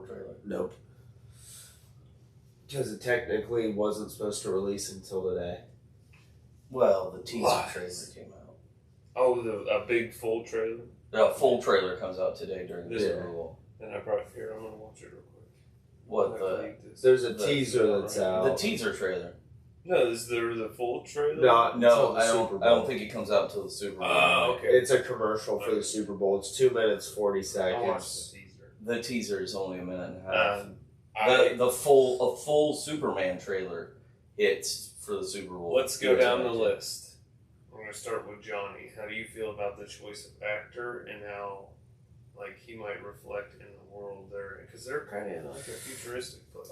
4 trailer? Nope. Because it technically wasn't supposed to release until today. Well, the teaser trailer came out. Oh, a big full trailer? The full trailer comes out today during the Super Bowl. And I'm going to watch it real quick. What There's a teaser that's out. The teaser trailer. No, is there the full trailer? No, I don't think it comes out until the Super Bowl. Oh, okay. It's a commercial for the Super Bowl. It's 2 minutes 40 I'll watch seconds. the teaser. The teaser is only a minute and a half. A full Superman trailer hits for the Super Bowl. Let's go down the list. We're going to start with Johnny. How do you feel about the choice of actor and how, he might reflect in the world there? Because they're kind of in a futuristic place.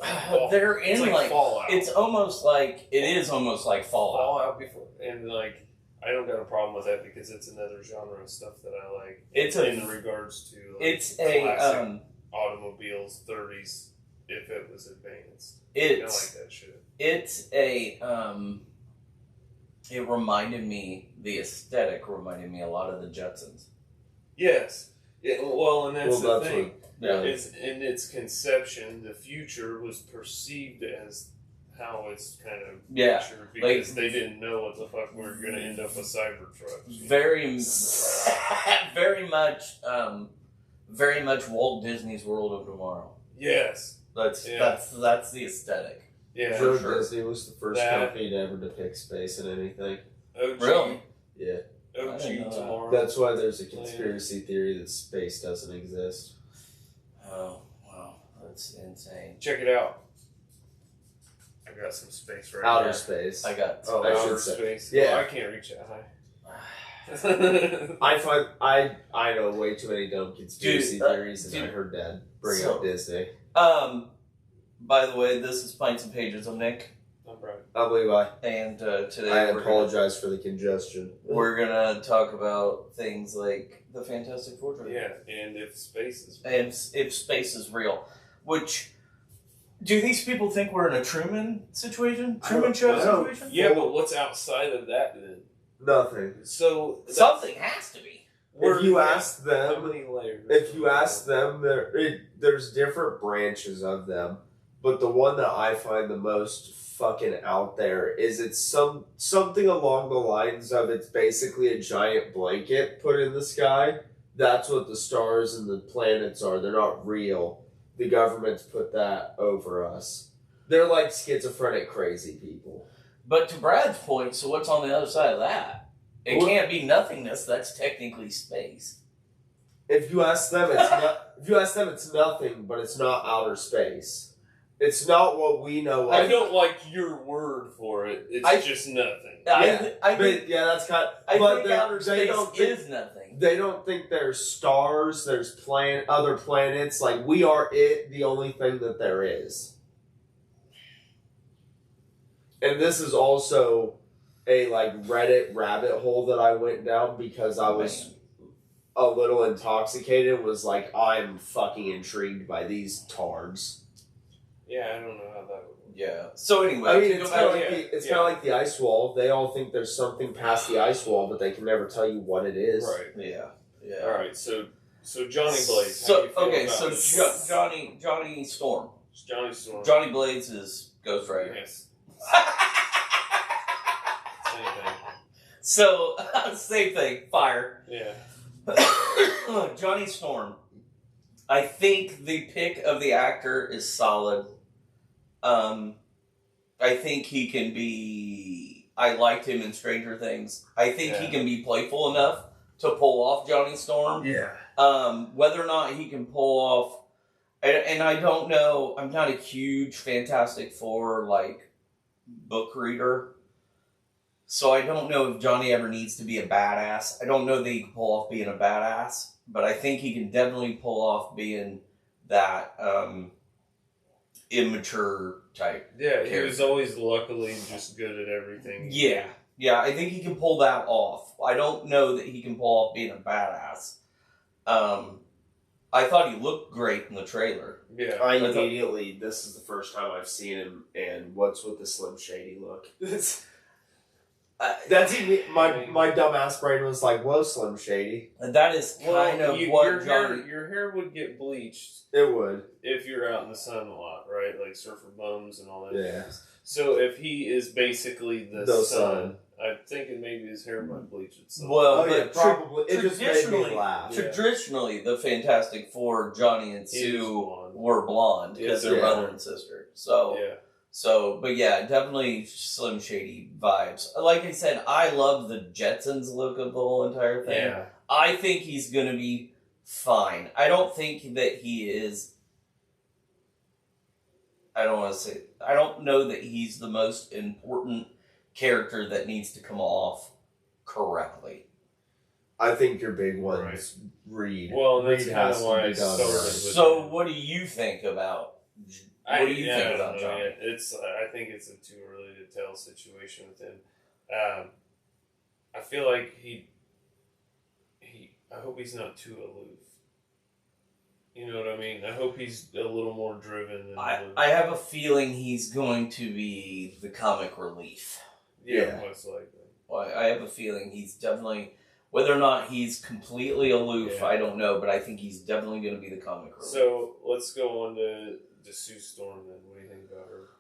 They're in it's Fallout. It is almost like Fallout. Fallout before, and I don't got a problem with that because it's another genre of stuff that I like. In regards to classic automobiles, 30s. If it was advanced, I like that shit. It reminded me, the aesthetic reminded me a lot of the Jetsons. Yes. Yeah, well, and that's the thing. Yeah. Is in its conception, the future was perceived as how it's kind of pictured because they didn't know what the fuck we were going to end up with Cybertrucks. Very much Walt Disney's World of Tomorrow. Yes. That's the aesthetic. Yeah. Disney was the first company to ever depict space in anything. OG. Really? Yeah. OG Tomorrow. That's why there's a conspiracy theory that space doesn't exist. Oh, wow. That's insane. Check it out. I got some space right Outer now. space. I got outer space. Yeah. Well, I can't reach that high. I know way too many dumb conspiracy theories, and I heard Dad bring up Disney. By the way, this is Pints and Pages. I'm Nick. I'm Brad. I'm Levi. And today I apologize for the congestion. We're gonna talk about things like the Fantastic Four trailer. Yeah, and if space is real. And if space is real. Which, do these people think we're in a Truman situation? Truman Show situation? Yeah, but what's outside of that then? Nothing. So something has to be. If you ask them, how many layers? If you ask them, there's different branches of them, but the one that I find the most fucking out there is it's something along the lines of it's basically a giant blanket put in the sky. That's what the stars and the planets are. They're not real. The government's put that over us. They're like schizophrenic, crazy people. But to Brad's point, so what's on the other side of that? It can't be nothingness. That's technically space. If you ask them, it's not. If you ask them, it's nothing, but it's not outer space. It's not what we know. I don't like your word for it. It's just nothing. I think that's kind of. I think outer space is nothing. They don't think there's stars. There's other planets. Like we are the only thing that there is. And this is also a Reddit rabbit hole that I went down because I was a little intoxicated and was like, I'm fucking intrigued by these tards. Yeah, I don't know how that would work. Yeah. So anyway, I mean, it's kind of like the ice wall. They all think there's something past the ice wall, but they can never tell you what it is. Right. Yeah. Yeah. All right. So Johnny Blades. Johnny Storm. Johnny Storm. Johnny Blades is Ghost Rider. Yes. So, same thing, fire. Yeah. Johnny Storm. I think the pick of the actor is solid. I think he can be... I liked him in Stranger Things. I think he can be playful enough to pull off Johnny Storm. Yeah. Whether or not he can pull off... And I don't know, I'm not a huge Fantastic Four, book reader. So I don't know if Johnny ever needs to be a badass. I don't know that he can pull off being a badass, but I think he can definitely pull off being that immature type. Yeah, he was always luckily just good at everything. Yeah, I think he can pull that off. I don't know that he can pull off being a badass. I thought he looked great in the trailer. Yeah. This is the first time I've seen him, and what's with the Slim Shady look? That's even my dumbass brain was like, "Whoa, Slim Shady." That is kind of what your hair would get bleached. It would if you're out in the sun a lot, right? Like surfer bums and all that. Yeah. Things. So if he is basically the sun, I'm thinking maybe his hair might bleach itself. Well, yeah, probably. It just made me laugh. Traditionally, the Fantastic Four, Johnny and Sue, were blonde because they're brother and sister. But yeah, definitely Slim Shady vibes. Like I said, I love the Jetsons look of the whole entire thing. Yeah. I think he's going to be fine. I don't think that he is... I don't know that he's the most important character that needs to come off correctly. I think your big one's Reed. Well, that's kind of why I started with So what do you think about... What do you think about Johnny? I think it's a too early to tell situation with him. I feel like I hope he's not too aloof. You know what I mean? I hope he's a little more driven. I have a feeling he's going to be the comic relief. Yeah, most likely. Well, I have a feeling he's definitely... Whether or not he's completely aloof, I don't know, but I think he's definitely going to be the comic relief. So, let's go on to Sue Storm then. What do you think about her?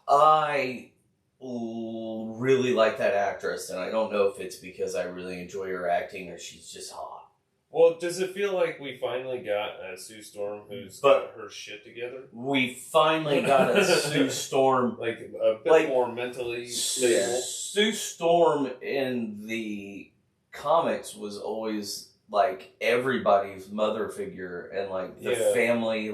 I really like that actress, and I don't know if it's because I really enjoy her acting or she's just hot. Well, does it feel like we finally got a Sue Storm who's got her shit together? We finally got a Sue Storm. Like, a bit more mentally stable. Sue Storm in the comics was always like everybody's mother figure, and like the family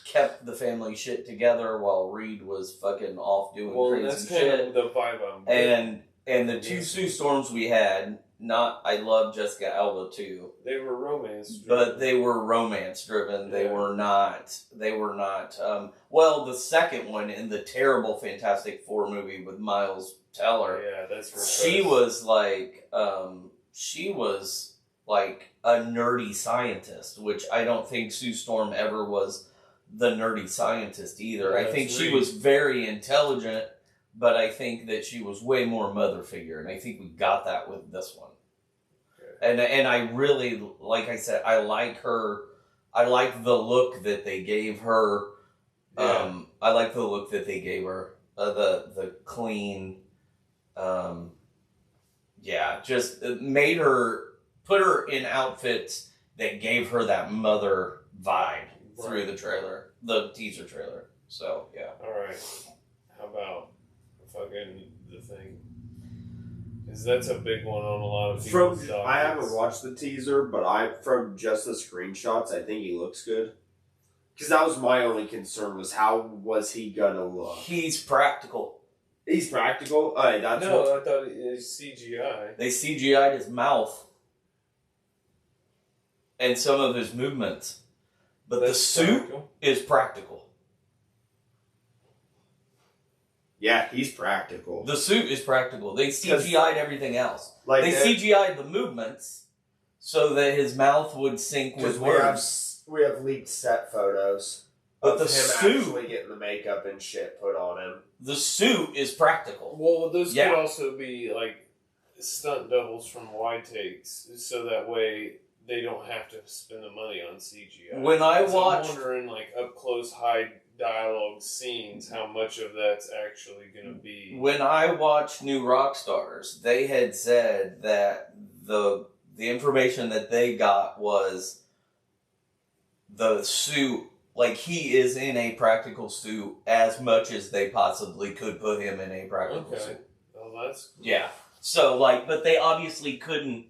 kept the family shit together while Reed was fucking off doing crazy shit. Kind of the vibe I'm getting. And the two Sue Storms we had, I love Jessica Alba too. They were romance driven. But they were romance driven. They were not well, the second one in the terrible Fantastic Four movie with Miles Teller. Yeah, that's for She was like a nerdy scientist, which I don't think Sue Storm ever was the nerdy scientist either. Yeah, I think she was very intelligent, but I think that she was way more mother figure, and I think we got that with this one. Okay. And I really, like I said, I like her. I like the look that they gave her. I like the look that they gave her. The clean. Just made her. Put her in outfits that gave her that mother vibe through the trailer, the teaser trailer. So, yeah. Alright. How about fucking The Thing? Because that's a big one on a lot of people's dockets. I haven't watched the teaser, but from just the screenshots, I think he looks good. Because that was my only concern, was how was he gonna look? He's practical. He's practical? I thought it was CGI. They CGI'd his mouth. And some of his movements. But the suit is practical. Yeah, he's practical. The suit is practical. They CGI'd everything else. They CGI'd the movements so that his mouth would sync with words. We have leaked set photos of him actually getting the makeup and shit put on him. The suit is practical. Well, those could also be like stunt doubles from wide takes, so that way they don't have to spend the money on CGI. When I'm wondering, like, up close, high dialogue scenes, how much of that's actually going to be. When I watched New Rockstars, they had said that the information that they got was the suit, like, he is in a practical suit as much as they possibly could put him in a practical suit. Well, that's cool. Yeah. So, like, but they obviously couldn't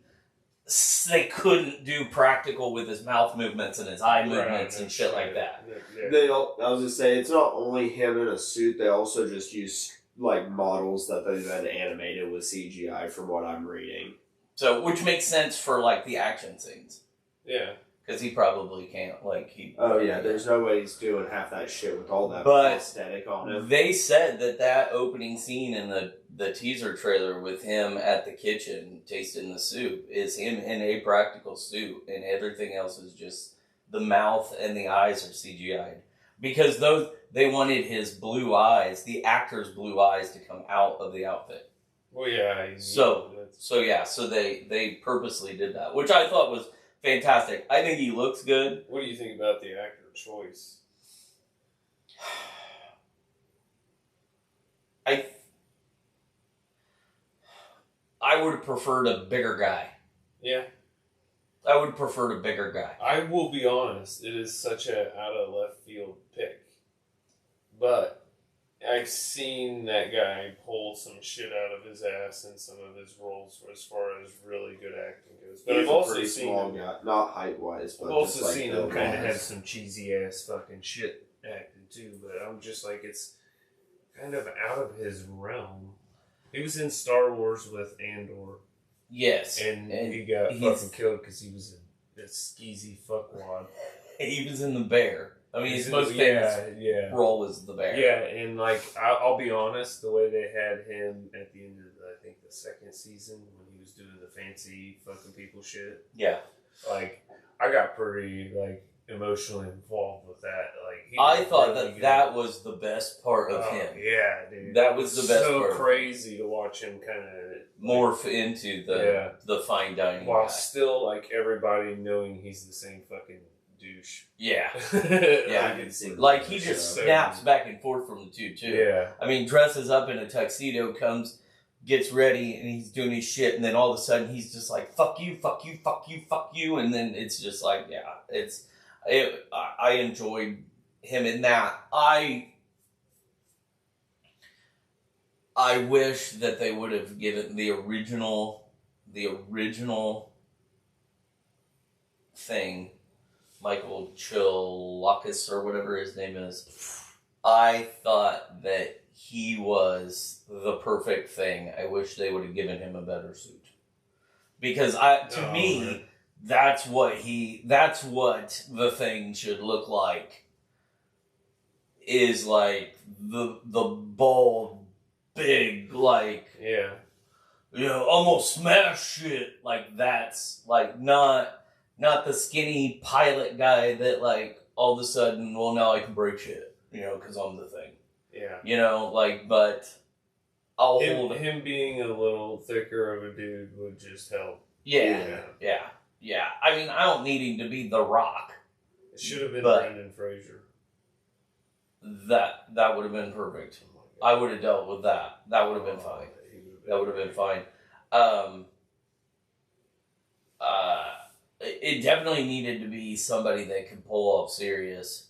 do practical with his mouth movements and his eye movements and shit like that. I was just saying, it's not only him in a suit, they also just use like models that they then animated with CGI from what I'm reading. So, which makes sense for like the action scenes. Yeah. Because he probably can't, there's no way he's doing half that shit with all that aesthetic on him. They said that opening scene in the teaser trailer with him at the kitchen tasting the soup is him in a practical suit, and everything else is just the mouth and the eyes are CGI'd. Because they wanted his blue eyes, the actor's blue eyes, to come out of the outfit. Well, yeah. So they purposely did that, which I thought was fantastic. I think he looks good. What do you think about the actor choice? I would have preferred a bigger guy. Yeah. I would have preferred a bigger guy. I will be honest, it is such a out of left field pick. But I've seen that guy pull some shit out of his ass in some of his roles as far as really good acting goes. But I've also seen him, not height wise, but I've also just, like, seen him kind of wise. have some cheesy ass fucking shit acting too. But I'm just like, it's kind of out of his realm. He was in Star Wars with Andor. Yes. And he got fucking killed because he was a skeezy fuckwad. He was in The Bear. I mean, his most famous role was The Bear. Yeah, and like, I'll be honest, the way they had him at the end of, I think, the second season, when he was doing the fancy fucking people shit. Yeah. Like, I got pretty, like, emotionally involved with that. Like, I thought that was the best part of him. Yeah, dude. That was the best part. So crazy to watch him kind of morph into the fine dining while guy. Still, like, everybody knowing he's the same fucking douche. Yeah. Yeah, I can see. Like, he just snaps back and forth from the two, too. Yeah. I mean, dresses up in a tuxedo, gets ready, and he's doing his shit, and then all of a sudden he's just like, fuck you, fuck you, fuck you, fuck you, and then it's just like, I enjoyed him in that. I wish that they would have given the original thing, Michael Chilakis or whatever his name is. I thought that he was the perfect thing. I wish they would have given him a better suit. Because to me, that's what the thing should look like. Is like the bald, big, like, almost smash shit. Like, that's like not the skinny pilot guy that, like, all of a sudden, well, now I can break shit, because I'm the thing. Yeah. But I'll hold it. Him being a little thicker of a dude would just help. Yeah. I mean, I don't need him to be The Rock. It should have been Brendan Fraser. That would have been perfect. I would have dealt with that. That would have been fine. That would have been fine. It definitely needed to be somebody that could pull off serious.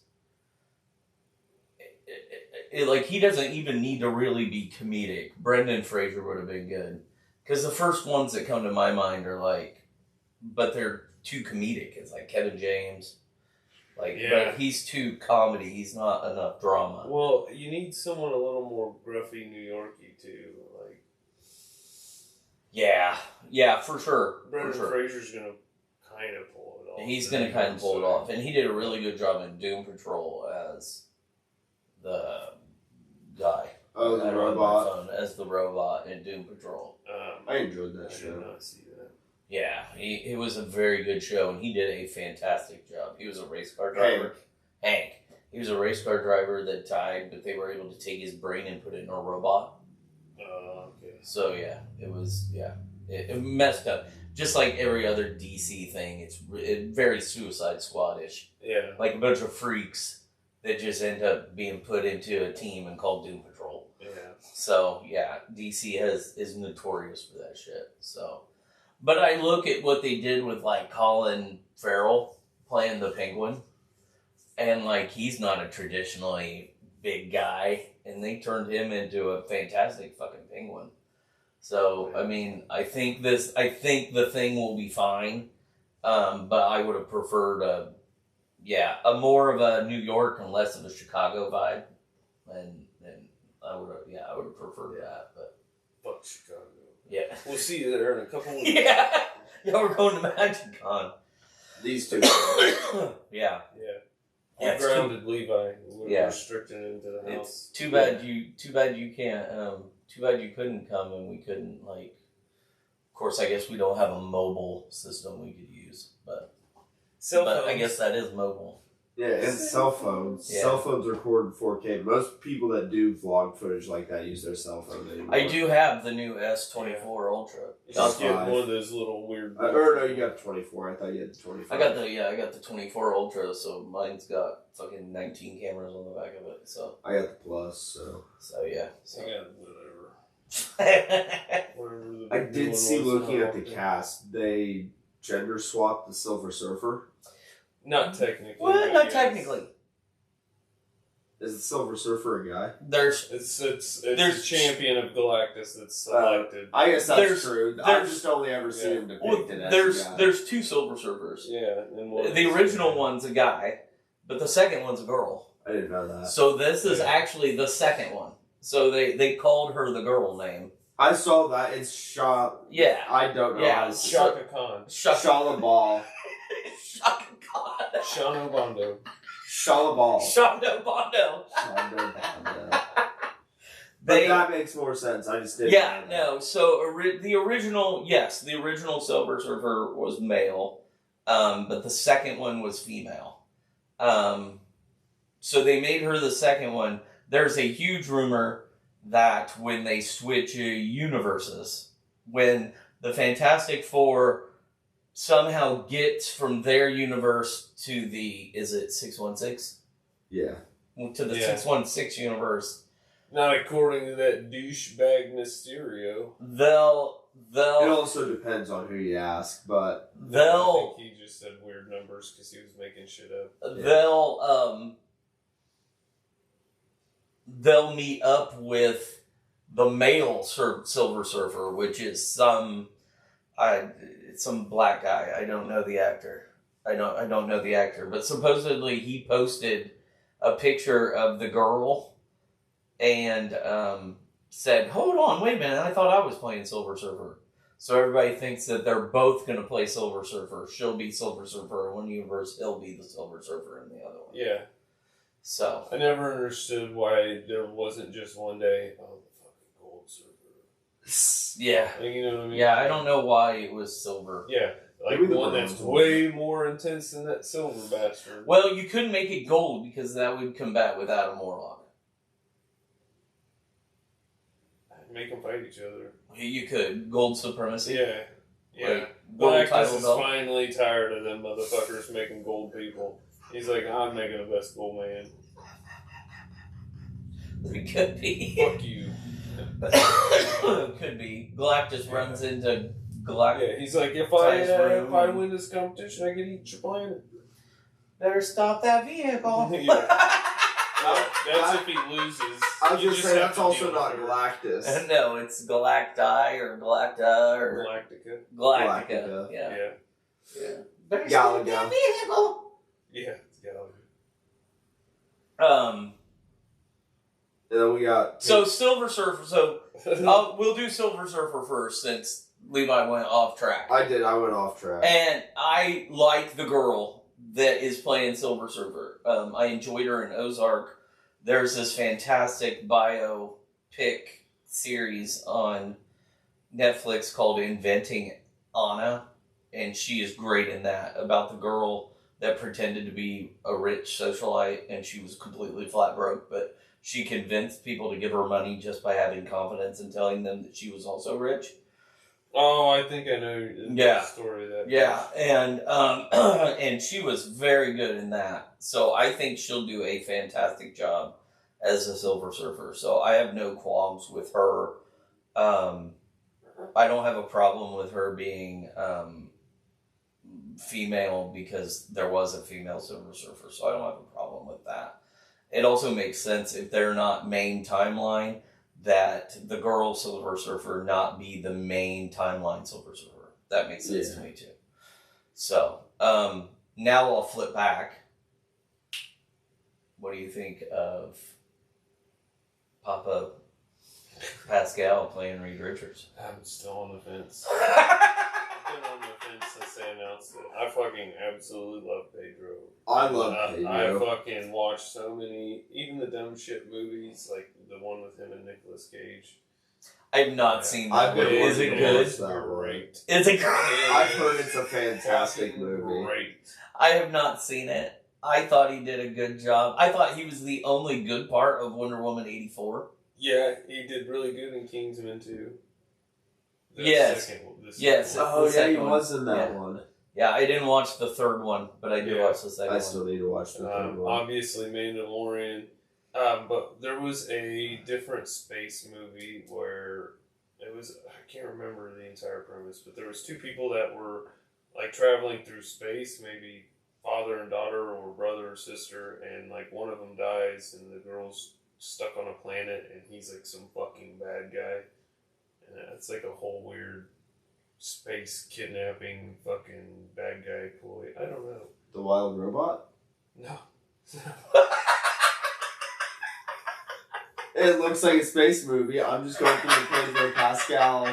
Like, he doesn't even need to really be comedic. Brendan Fraser would have been good. Because the first ones that come to my mind are like, but they're too comedic. It's like Kevin James. But he's too comedy. He's not enough drama. Well, you need someone a little more gruffy, New Yorky too. Like, yeah, for sure. Brendan Fraser's gonna kind of pull it off. He's gonna kind of pull it off, and he did a really good job in Doom Patrol as the guy. Oh, the robot. As the robot in Doom Patrol. I enjoyed that show. I did not see that. Yeah, it was a very good show, and he did a fantastic job. He was a race car driver. Hank. He was a race car driver that died, but they were able to take his brain and put it in a robot. Okay. So, it was, it messed up. Just like every other DC thing, it's very Suicide Squad-ish. Yeah. Like a bunch of freaks that just end up being put into a team and called Doom Patrol. Yeah. So, DC is notorious for that shit, so... But I look at what they did with, like, Colin Farrell playing the Penguin, and, like, he's not a traditionally big guy, and they turned him into a fantastic fucking Penguin. So, I mean, I think the thing will be fine, but I would have preferred a more of a New York and less of a Chicago vibe, and I would have preferred that, but... Fuck Chicago. Yeah. We'll see you there in a couple weeks. Yeah, we're going to MagicCon. These two. Yeah. I grounded Levi. We're restricting him to the house. It's too bad you can't. Too bad you couldn't come, and we couldn't, like. Of course, I guess we don't have a mobile system we could use, but I guess that is mobile. Yeah, and cell phones. Yeah. Cell phones record in 4K. Most people that do vlog footage like that use their cell phone anymore. I do have the new S24 Ultra. You just get one of those little weird. Or no, you got the 24. I thought you had the 24. I got the 24 Ultra, so mine's got fucking 19 cameras on the back of it. So I got the Plus, so yeah. So. I got whatever. I did see, looking at the cast, they gender swapped the Silver Surfer. Not technically. Well, not technically. Is the Silver Surfer a guy? It's a champion of Galactus that's selected. I guess that's true. I've just only ever seen him depicted as a guy. There's two Silver Surfers. Yeah. And the original one's a guy, but the second one's a girl. I didn't know that. So this is actually the second one. So they called her the girl name. I saw that. It's Shah. Yeah. I don't know. Yeah. Shaka Khan. Shala Ball. Shaka Khan. Shano Bondo. Shala Ball. Shando Bondo. But that makes more sense. I just didn't. Yeah, no. So the original Silver Surfer was male, but the second one was female. So they made her the second one. There's a huge rumor that when they switch universes, when the Fantastic Four somehow gets from their universe to the, is it 616? Yeah. To the 616 universe. Not according to that douchebag Mysterio. They'll. It also depends on who you ask, but I think he just said weird numbers because he was making shit up. They'll meet up with the male Silver Surfer, which is some black guy. I don't know the actor. I don't know the actor, but supposedly he posted a picture of the girl and said, "Hold on, wait a minute! I thought I was playing Silver Surfer." So everybody thinks that they're both going to play Silver Surfer. She'll be Silver Surfer in one universe. He'll be the Silver Surfer in the other one. Yeah. So I never understood why there wasn't just one day. Oh, the fucking Gold Surfer. Yeah. Like, you know what I mean? Yeah, I don't know why it was silver. Yeah. Like one that's way more intense than that silver bastard. Well, you couldn't make it gold because that would combat with Adam Warlock. Make them fight each other. You could. Gold supremacy. Yeah. Yeah. Like, world Galactus is belt. finally tired of them motherfuckers making gold people. He's like, I'm making the best gold man. It could be. Fuck you. Could be. Galactus runs into Galactus. Yeah, he's like, if I win this competition, I get to eat your planet. Better stop that vehicle. That's if he loses. I was just saying that's also not Galactus. No, it's Galacti or Galacta or Galactica. Yeah. Better stop that vehicle. Yeah, it's Galaga. And then we got Silver Surfer. So we'll do Silver Surfer first since Levi went off track. I did. I went off track. And I like the girl that is playing Silver Surfer. I enjoyed her in Ozark. There's this fantastic biopic series on Netflix called Inventing Anna, and she is great in that, about the girl that pretended to be a rich socialite, and she was completely flat broke, but she convinced people to give her money just by having confidence and telling them that she was also rich. Oh, I think I know the story of that. Yeah, and she was very good in that. So I think she'll do a fantastic job as a Silver Surfer. So I have no qualms with her. I don't have a problem with her being female because there was a female Silver Surfer. So I don't have a problem with that. It also makes sense if they're not main timeline, that the girl Silver Surfer not be the main timeline Silver Surfer. That makes sense to me too. So, now I'll flip back. What do you think of Papa Pascal playing Reed Richards? I'm still on the fence. I've been on the fence since they announced it. I fucking absolutely love Pedro. I love Pedro. I fucking watched so many, even the dumb shit movies, like the one with him and Nicolas Cage. I've not seen that. Is it good? Great. Is it great? I've heard it's a fantastic movie. Great. I have not seen it. I thought he did a good job. I thought he was the only good part of Wonder Woman 84. Yeah, he did really good in Kingsman too. Yes. Oh, yeah, he was in that one. Yeah, I didn't watch the third one, but I did watch the second one. I still need to watch the third one. Obviously, Mandalorian. But there was a different space movie where it was, I can't remember the entire premise, but there was two people that were like traveling through space, maybe father and daughter or brother or sister, and like one of them dies and the girl's stuck on a planet and he's like some fucking bad guy. And it's like a whole weird space kidnapping fucking bad guy ploy. I don't know. The Wild Robot? No. It looks like a space movie. I'm just going through the Pedro Pascal.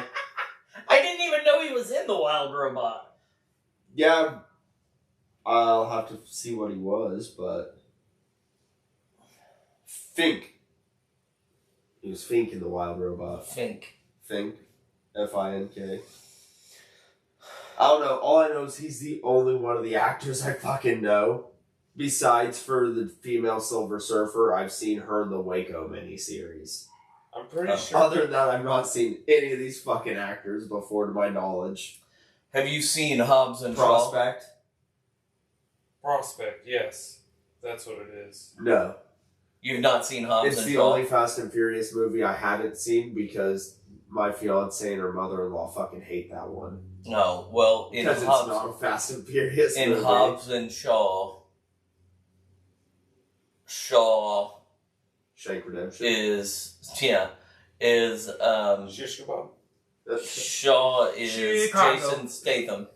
I didn't even know he was in The Wild Robot. Yeah, I'll have to see what he was, but Fink. He was Fink in The Wild Robot. Fink. Fink. F-I-N-K. I don't know. All I know is he's the only one of the actors I fucking know. Besides for the female Silver Surfer, I've seen her in the Waco miniseries. I'm pretty sure. Other than that, I've not seen any of these fucking actors before, to my knowledge. Have you seen Hobbs and Shaw? Prospect, yes. That's what it is. No. You've not seen Hobbs and Shaw? It's the only Fast and Furious movie I haven't seen because my fiance and her mother-in-law fucking hate that one. No, well, because it's not a Fast and Furious movie. In Hobbs and Shaw, Shank Redemption is Shish kebab. Shaw is Chicago. Jason Statham.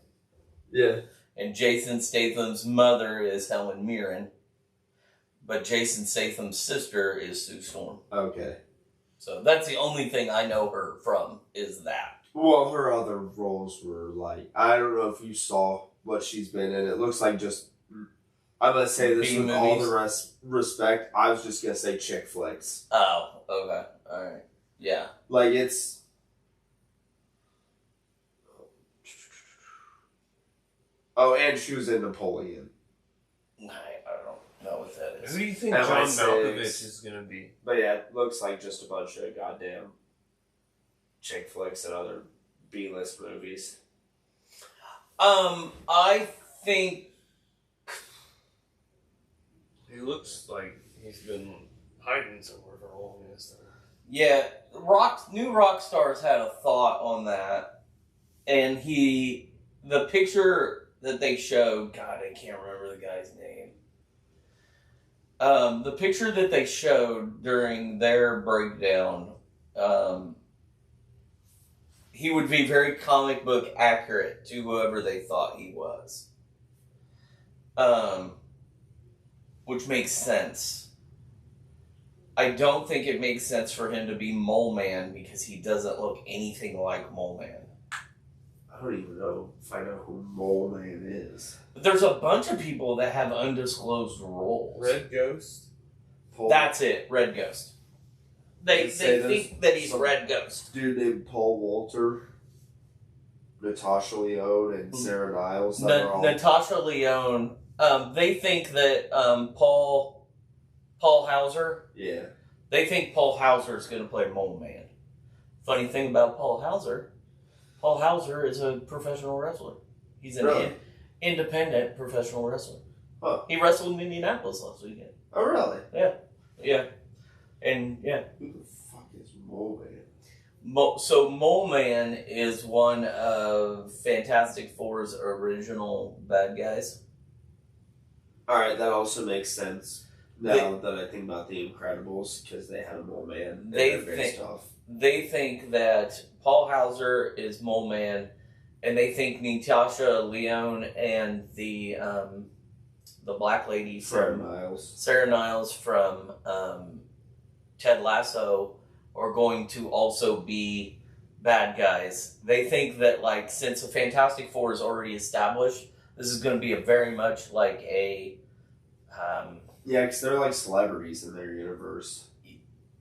Yeah. And Jason Statham's mother is Helen Mirren. But Jason Statham's sister is Sue Storm. Okay. So that's the only thing I know her from, is that. Well, her other roles were like, I don't know if you saw what she's been in. It looks like just, I'm going to say this with all the respect, I was just going to say chick flicks. Oh, okay. Alright. Yeah. Like, it's... Oh, and she was in Napoleon. I don't know what that is. Who do you think John Malkovich is going to be? But yeah, it looks like just a bunch of goddamn chick flicks and other B-list movies. I think... He looks like he's been hiding somewhere for a long time. Yeah, new rock stars had a thought on that, and the picture that they showed, God, I can't remember the guy's name. The picture that they showed during their breakdown, he would be very comic book accurate to whoever they thought he was. Which makes sense. I don't think it makes sense for him to be Mole Man because he doesn't look anything like Mole Man. I don't even know if I know who Mole Man is. But there's a bunch of people that have undisclosed roles. Red Ghost? That's it, Red Ghost. They think that he's Red Ghost. Dude named Paul Walter, Natasha Lyonne, and Sarah Niles. Natasha Lyonne. They think that Paul Hauser. Yeah. They think Paul Hauser is going to play Mole Man. Funny thing about Paul Hauser is a professional wrestler. He's an independent professional wrestler. Huh. He wrestled in Indianapolis last weekend. Oh, really? Yeah. And, yeah. Who the fuck is Mole Man? So Mole Man is one of Fantastic Four's original bad guys. Alright, that also makes sense now that I think about The Incredibles, because they had a Mole Man. They think that Paul Hauser is Mole Man, and they think Natasha Lyonne and the black lady from Sarah Niles from Ted Lasso are going to also be bad guys. They think that, like, since the Fantastic Four is already established, this is going to be a very much like a... yeah, because they're like celebrities in their universe.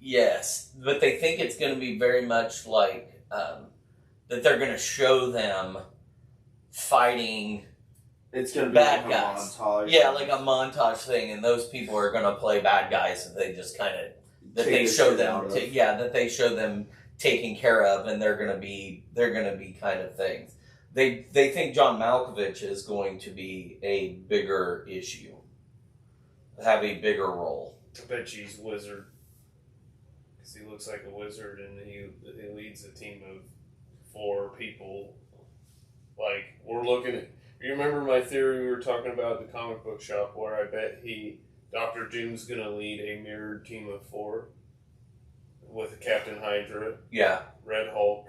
Yes, but they think it's going to be very much like that they're going to show them fighting It's gonna be bad like guys. a montage. Yeah, like a montage thing, and those people are gonna play bad guys, and they just kind of they show them taken care of, and they're gonna be kind of things. They think John Malkovich is going to be a bigger issue, have a bigger role. I bet he's wizard. Because he looks like a wizard, and he leads a team of 4 people. Like, we're looking at... You remember my theory we were talking about at the comic book shop, where I bet Dr. Doom's going to lead a mirrored team of 4 with Captain Hydra, Yeah. Red Hulk,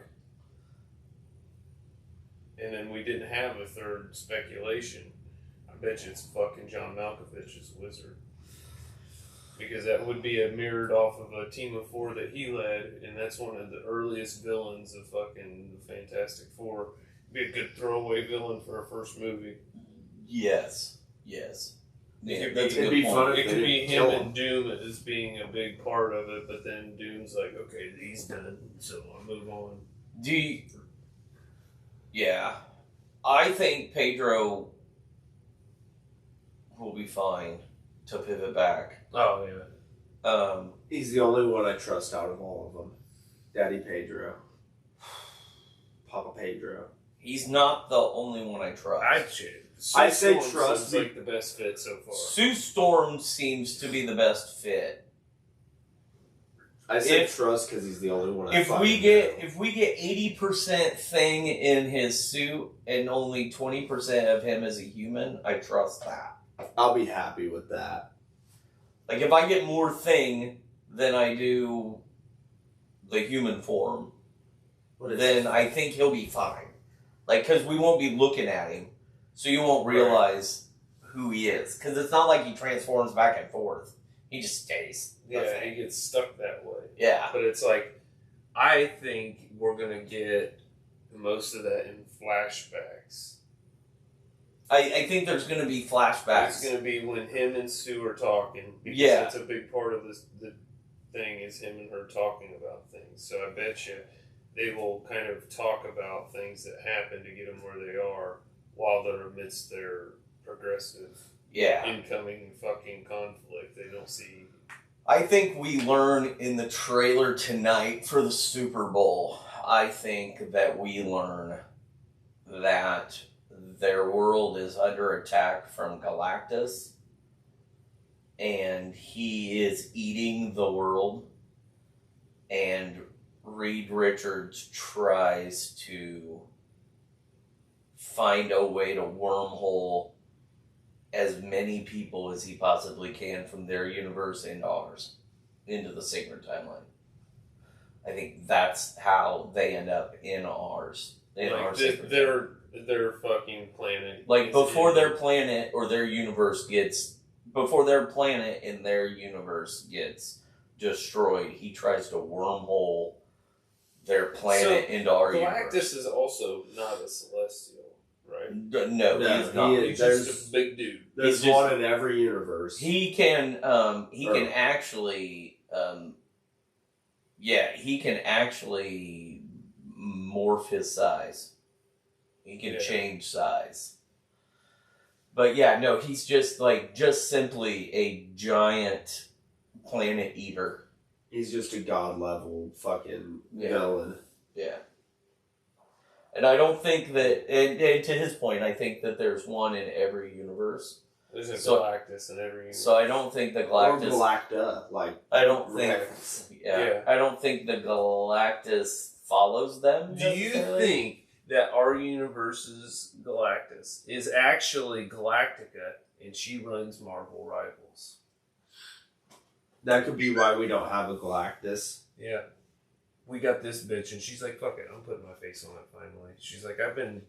and then we didn't have a third speculation. I bet you it's fucking John Malkovich's wizard. Because that would be a mirrored off of a team of 4 that he led, and that's one of the earliest villains of fucking the Fantastic Four. Be a good throwaway villain for a first movie. Yes. Yeah, that's a It'd good be point. fun. It could be him and Doom as being a big part of it, but then Doom's like, okay, he's done, so I'll move on. Yeah. I think Pedro will be fine to pivot back. Oh, yeah. He's the only one I trust out of all of them. Daddy Pedro. Papa Pedro. He's not the only one I trust. I say Storm trust seems like the best fit so far. Sue Storm seems to be the best fit. I say trust because he's the only one I If we get 80% thing in his suit and only 20% of him as a human, I trust that. I'll be happy with that. Like, if I get more thing than I do the human form, then I think he'll be fine. Like, because we won't be looking at him, so you won't realize who he is. Because it's not like he transforms back and forth. He just stays. Yeah, he gets stuck that way. Yeah. But it's like, I think we're going to get most of that in flashbacks. I think there's going to be flashbacks. It's going to be when him and Sue are talking. Because that's a big part of this. The thing is him and her talking about things. So I bet you they will kind of talk about things that happen to get them where they are while they're amidst their progressive incoming fucking conflict. They don't see... I think we learn in the trailer tonight for the Super Bowl, I think that we learn that their world is under attack from Galactus, and he is eating the world, and Reed Richards tries to find a way to wormhole as many people as he possibly can from their universe into ours, into the sacred timeline. I think that's how they end up in ours. Their fucking planet. Like, before their planet or their universe gets... Before their planet and their universe gets destroyed, he tries to wormhole their planet into our universe. Galactus is also not a celestial, right? No, he's not. He's just a big dude. There's one in every universe. He can actually morph his size. He can change size. But yeah, no, he's just simply a giant planet eater. He's just a god level fucking villain. Yeah. And I don't think that, and to his point, I think that there's one in every universe. There's a Galactus in every universe. So I don't think the Galactus... Or Galacta, like... I don't think... Rex. I don't think the Galactus follows them. Do you think that our universe's Galactus is actually Galactica and she runs Marvel Rivals? That could be why we don't have a Galactus. Yeah. We got this bitch, and she's like, fuck it, I'm putting my face on it finally. She's like, I've been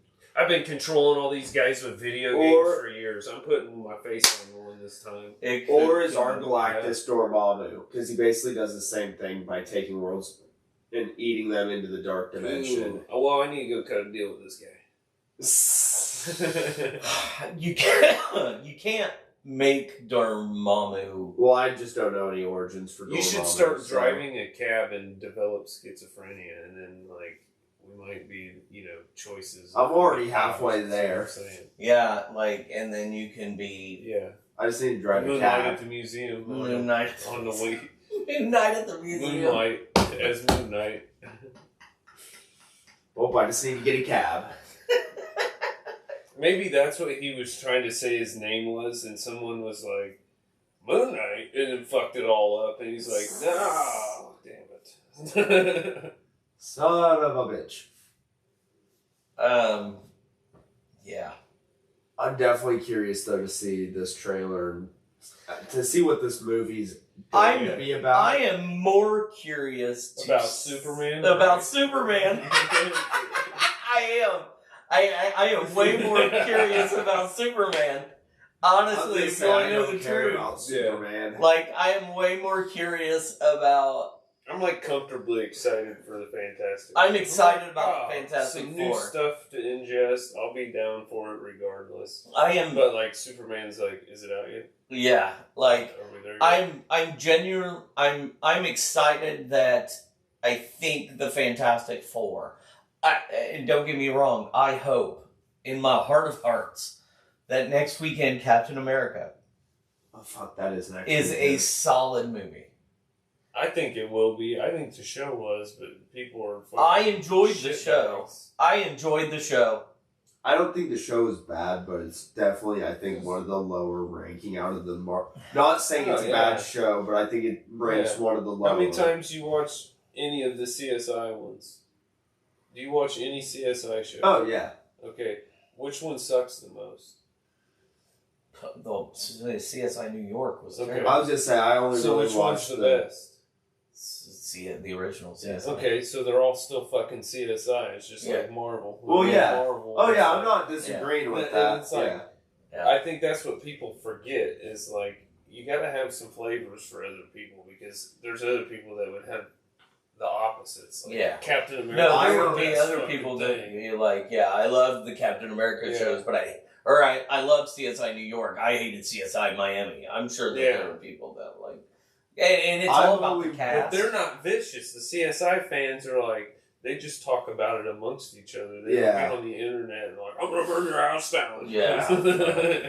controlling all these guys with video games for years. I'm putting my face on one this time. Or is our Galactus Dormammu? Because he basically does the same thing by taking worlds and eating them into the dark dimension. Ooh. Oh, well, I need to go cut a deal with this guy. You can't make Dormammu. Well, I just don't know any origins for Dormammu. You should start driving a cab and develop schizophrenia, and then, like, we might be, choices. I'm already halfway there. Yeah, and then you can be. Yeah. I just need to drive a Moonlight cab. at the museum. Moonlight on the way. Moonlight at the museum. Moonlight as Moonlight. Oh, I just need to get a cab. Maybe that's what he was trying to say his name was, and someone was like, Moonlight, and then fucked it all up, and he's like, no, damn it. Son of a bitch. Yeah. I'm definitely curious, though, to see this trailer and to see what this movie's going to be about. I am more curious about Superman. About Superman. I am. I am way more curious about Superman. Honestly, so I know the truth. About Superman. I am way more curious about. I'm comfortably excited for the Fantastic. I'm excited about the Fantastic some Four. New stuff to ingest. I'll be down for it regardless. I am, but Superman's is it out yet? Yeah, Are we there yet? I'm genuine. I'm excited that I think the Fantastic Four. And don't get me wrong. I hope in my heart of hearts that next weekend Captain America. Oh fuck! That is next. Is a solid movie. I think it will be. I think the show was, but people are. I enjoyed the show. I enjoyed the show. I don't think the show is bad, but it's definitely, I think, one of the lower ranking out of the Not saying it's a bad show, but I think it ranks one of the lower. How many times you watch any of the CSI ones? Do you watch any CSI shows? Oh yeah. Okay, which one sucks the most? The CSI New York was okay. terrible. I was just saying I only so really which watched one's the best? The original CSI. Okay, so they're all still fucking CSI. It's just like Marvel. Well, yeah. Marvel, oh yeah, I'm not disagreeing with that. It's I think that's what people forget is you got to have some flavors for other people because there's other people that would have the opposites. Captain America. No, there would be other people that be I love the Captain America shows, but I love CSI New York. I hated CSI Miami. I'm sure that there are people that and it's all about the cast. But they're not vicious. The CSI fans are they just talk about it amongst each other. They get on the internet and I'm gonna burn your house down. Yeah.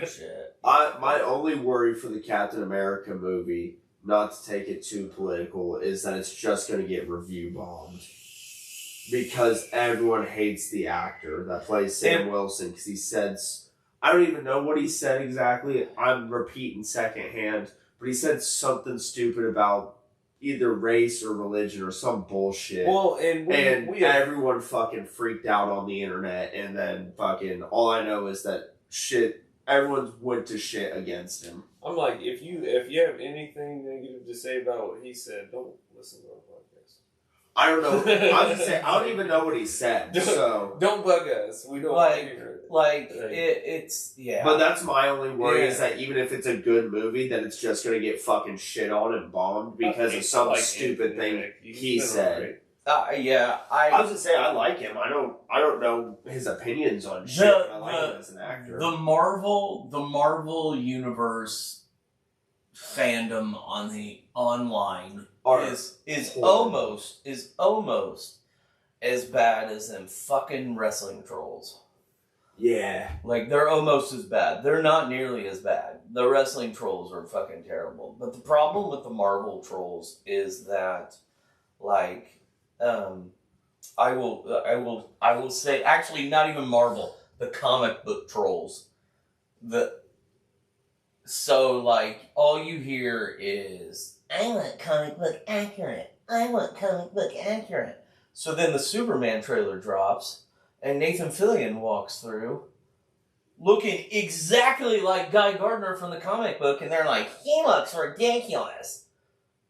Shit. My only worry for the Captain America movie, not to take it too political, is that it's just gonna get review bombed. Because everyone hates the actor that plays Sam Wilson because he said, I don't even know what he said exactly. I'm repeating secondhand. But he said something stupid about either race or religion or some bullshit. Well, and everyone fucking freaked out on the internet. And then fucking all I know is that everyone went to shit against him. I'm if you have anything negative to say about what he said, don't listen to our podcast. I don't know. I was just saying, I don't even know what he said. So don't bug us. We don't want to hear it. It's But that's my only worry is that even if it's a good movie, that it's just gonna get fucking shit on and bombed because of some stupid thing he said. I was just saying I like him. I don't know his opinions on shit. I like him as an actor. The Marvel universe fandom on the online is almost as bad as them fucking wrestling trolls. Yeah. They're almost as bad. They're not nearly as bad. The wrestling trolls are fucking terrible. But the problem with the Marvel trolls is that I will say actually not even Marvel, the comic book trolls. So all you hear is I want comic book accurate. I want comic book accurate. So then the Superman trailer drops and Nathan Fillion walks through looking exactly like Guy Gardner from the comic book and they're he looks ridiculous.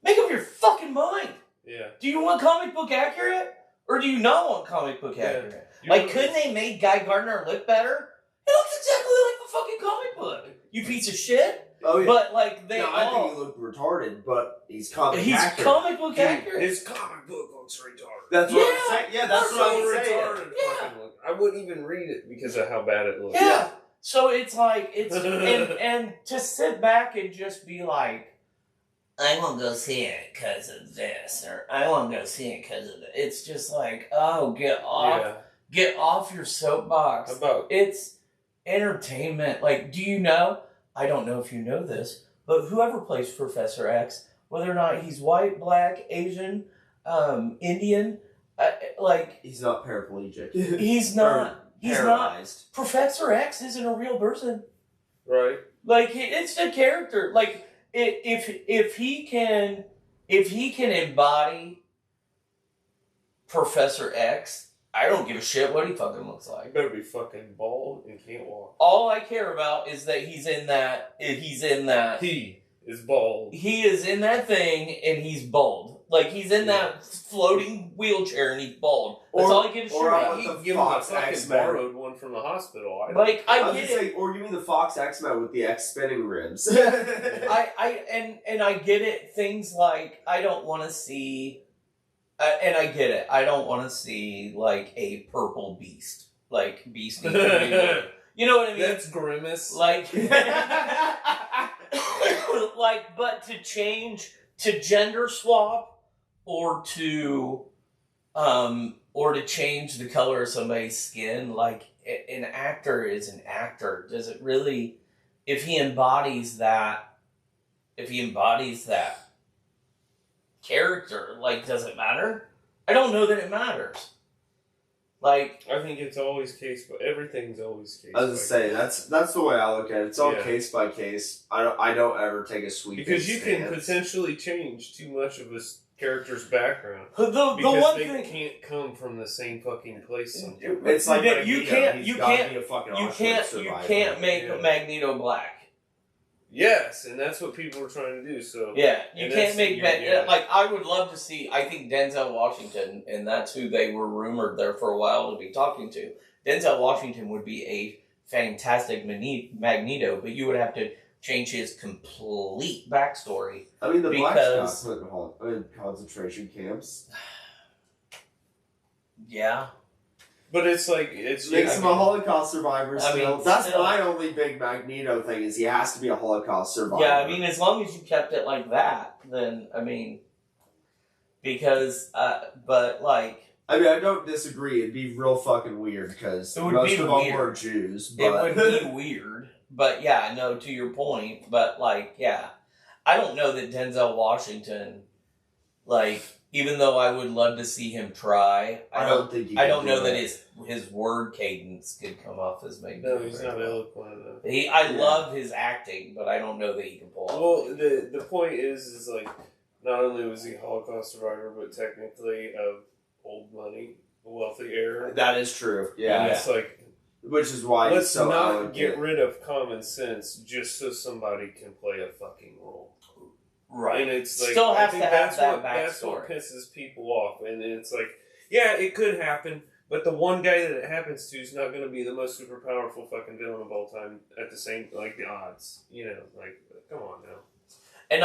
Make up your fucking mind. Yeah. Do you want comic book accurate or do you not want comic book accurate? Couldn't they make Guy Gardner look better? He looks exactly like the fucking comic book. You piece of shit. Oh yeah. But I think he looked retarded, but he's comic accurate. He's comic book accurate. His comic book looks retarded. That's what I'm saying. Yeah, that's what I'm saying. Yeah. I wouldn't even read it because of how bad it looks. Yeah. So it's and to sit back and just be I won't go see it because of this, or I won't go see it because of that. It's just like, oh, get off your soapbox. It's entertainment. Like, do you know? I don't know if you know this, but whoever plays Professor X, whether or not he's white, black, Asian, Indian, he's not paraplegic. He's not. He's paralyzed. not. Professor X isn't a real person. Right. Like, it's a character. Like, if he can embody Professor X, I don't give a shit what he fucking looks like. He better be fucking bald and can't walk. All I care about is that he's in that. He is bald. He is in that thing and he's bald. Like, he's in that floating wheelchair and he's bald. That's all I give a shit about. He give him a fucking borrowed one from the hospital. I get it. Or give me the Fox X-Men with the X spinning ribs. I get it. Things like, I don't want to see... and I get it. I don't want to see, like, a purple beast. Like, Beast needs to be blue. You know what I mean? That's Grimace. Like... like, but to gender swap or to change the color of somebody's skin, like, an actor is an actor. Does it really, if he embodies that character, like, does it matter? I don't know that it matters. Like, I think it's always case, but everything's always case. I was gonna say that's the way I look at it. It's all case by case. I don't ever take a sweep because you can potentially change too much of a character's background. The one they thing can't come from the same fucking place. Sometimes. It's like you can't make Magneto black. Yes, and that's what people are trying to do. So yeah, you can't make like, I would love to see. I think Denzel Washington, and that's who they were rumored there for a while to be talking to. Denzel Washington would be a fantastic Magneto, but you would have to change his complete backstory. I mean, the Black Scots put in concentration camps. Yeah. But it's like, makes him a Holocaust survivor still. That's my only big Magneto thing, is he has to be a Holocaust survivor. Yeah, I mean, as long as you kept it like that, then, I mean, because, but, like... I mean, I don't disagree. It'd be real fucking weird, because most of them were Jews. But... It would be weird. But, yeah, no, to your point, but, like, yeah. I don't know that Denzel Washington, like... Even though I would love to see him try, I don't know that his word cadence could come off as Magneto. No, he's not eloquent enough. I love his acting, but I don't know that he can pull off. Well, the point is like, not only was he a Holocaust survivor, but technically of old money, a wealthy heir. That is true. Yeah, and it's like, which is why let's not get rid of common sense just so somebody can play a fucking role. Right. And it's like, still has to have that backstory. That's what pisses people off. And it's like, yeah, it could happen, but the one guy that it happens to is not going to be the most super powerful fucking villain of all time at the same, like, the odds. You know, like, come on now. And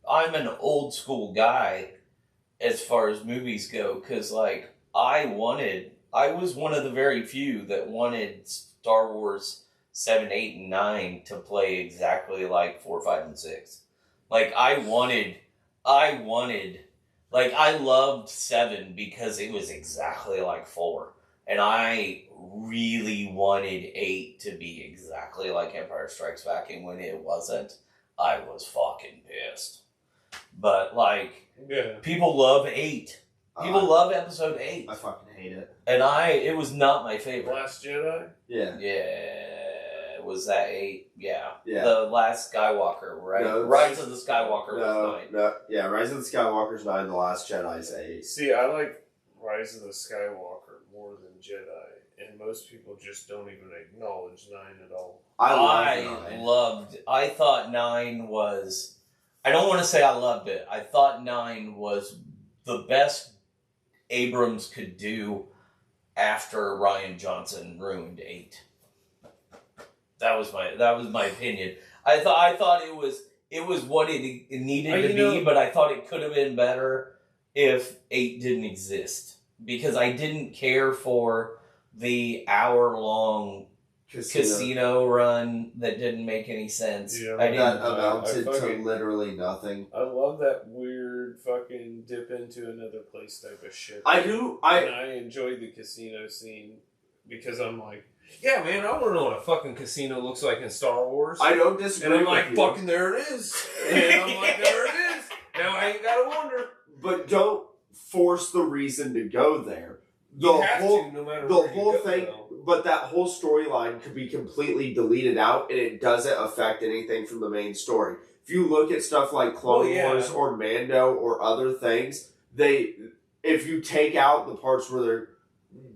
I'm an old school guy as far as movies go, because, like, I was one of the very few that wanted Star Wars 7, 8, and 9 to play exactly like 4, 5, and 6. Like, I loved 7 because it was exactly like 4. And I really wanted 8 to be exactly like Empire Strikes Back, and when it wasn't, I was fucking pissed. But, like, people love 8. People love episode 8. I fucking hate it. And it was not my favorite. Last Jedi? Yeah. Yeah. Was that 8? Yeah. The Last Skywalker, right? No, Rise of the Skywalker was 9. No, yeah, Rise of the Skywalker's 9, The Last Jedi's 8. See, I like Rise of the Skywalker more than Jedi, and most people just don't even acknowledge 9 at all. I thought 9 was... I don't want to say I loved it. I thought 9 was the best Abrams could do after Rian Johnson ruined 8. That was my opinion. I thought it was what it needed to be, but I thought it could have been better if 8 didn't exist, because I didn't care for the hour-long casino run that didn't make any sense. Yeah, that amounted to literally nothing. I love that weird fucking dip into another place type of shit. I enjoy the casino scene because I'm like, yeah, man, I want to know what a fucking casino looks like in Star Wars. I don't disagree. And I'm like, fucking, there it is. And I'm like, there it is. Now I ain't gotta wonder. But don't force the reason to go there. The whole thing, but that whole storyline could be completely deleted out, and it doesn't affect anything from the main story. If you look at stuff like Clone Wars or Mando or other things, if you take out the parts where they're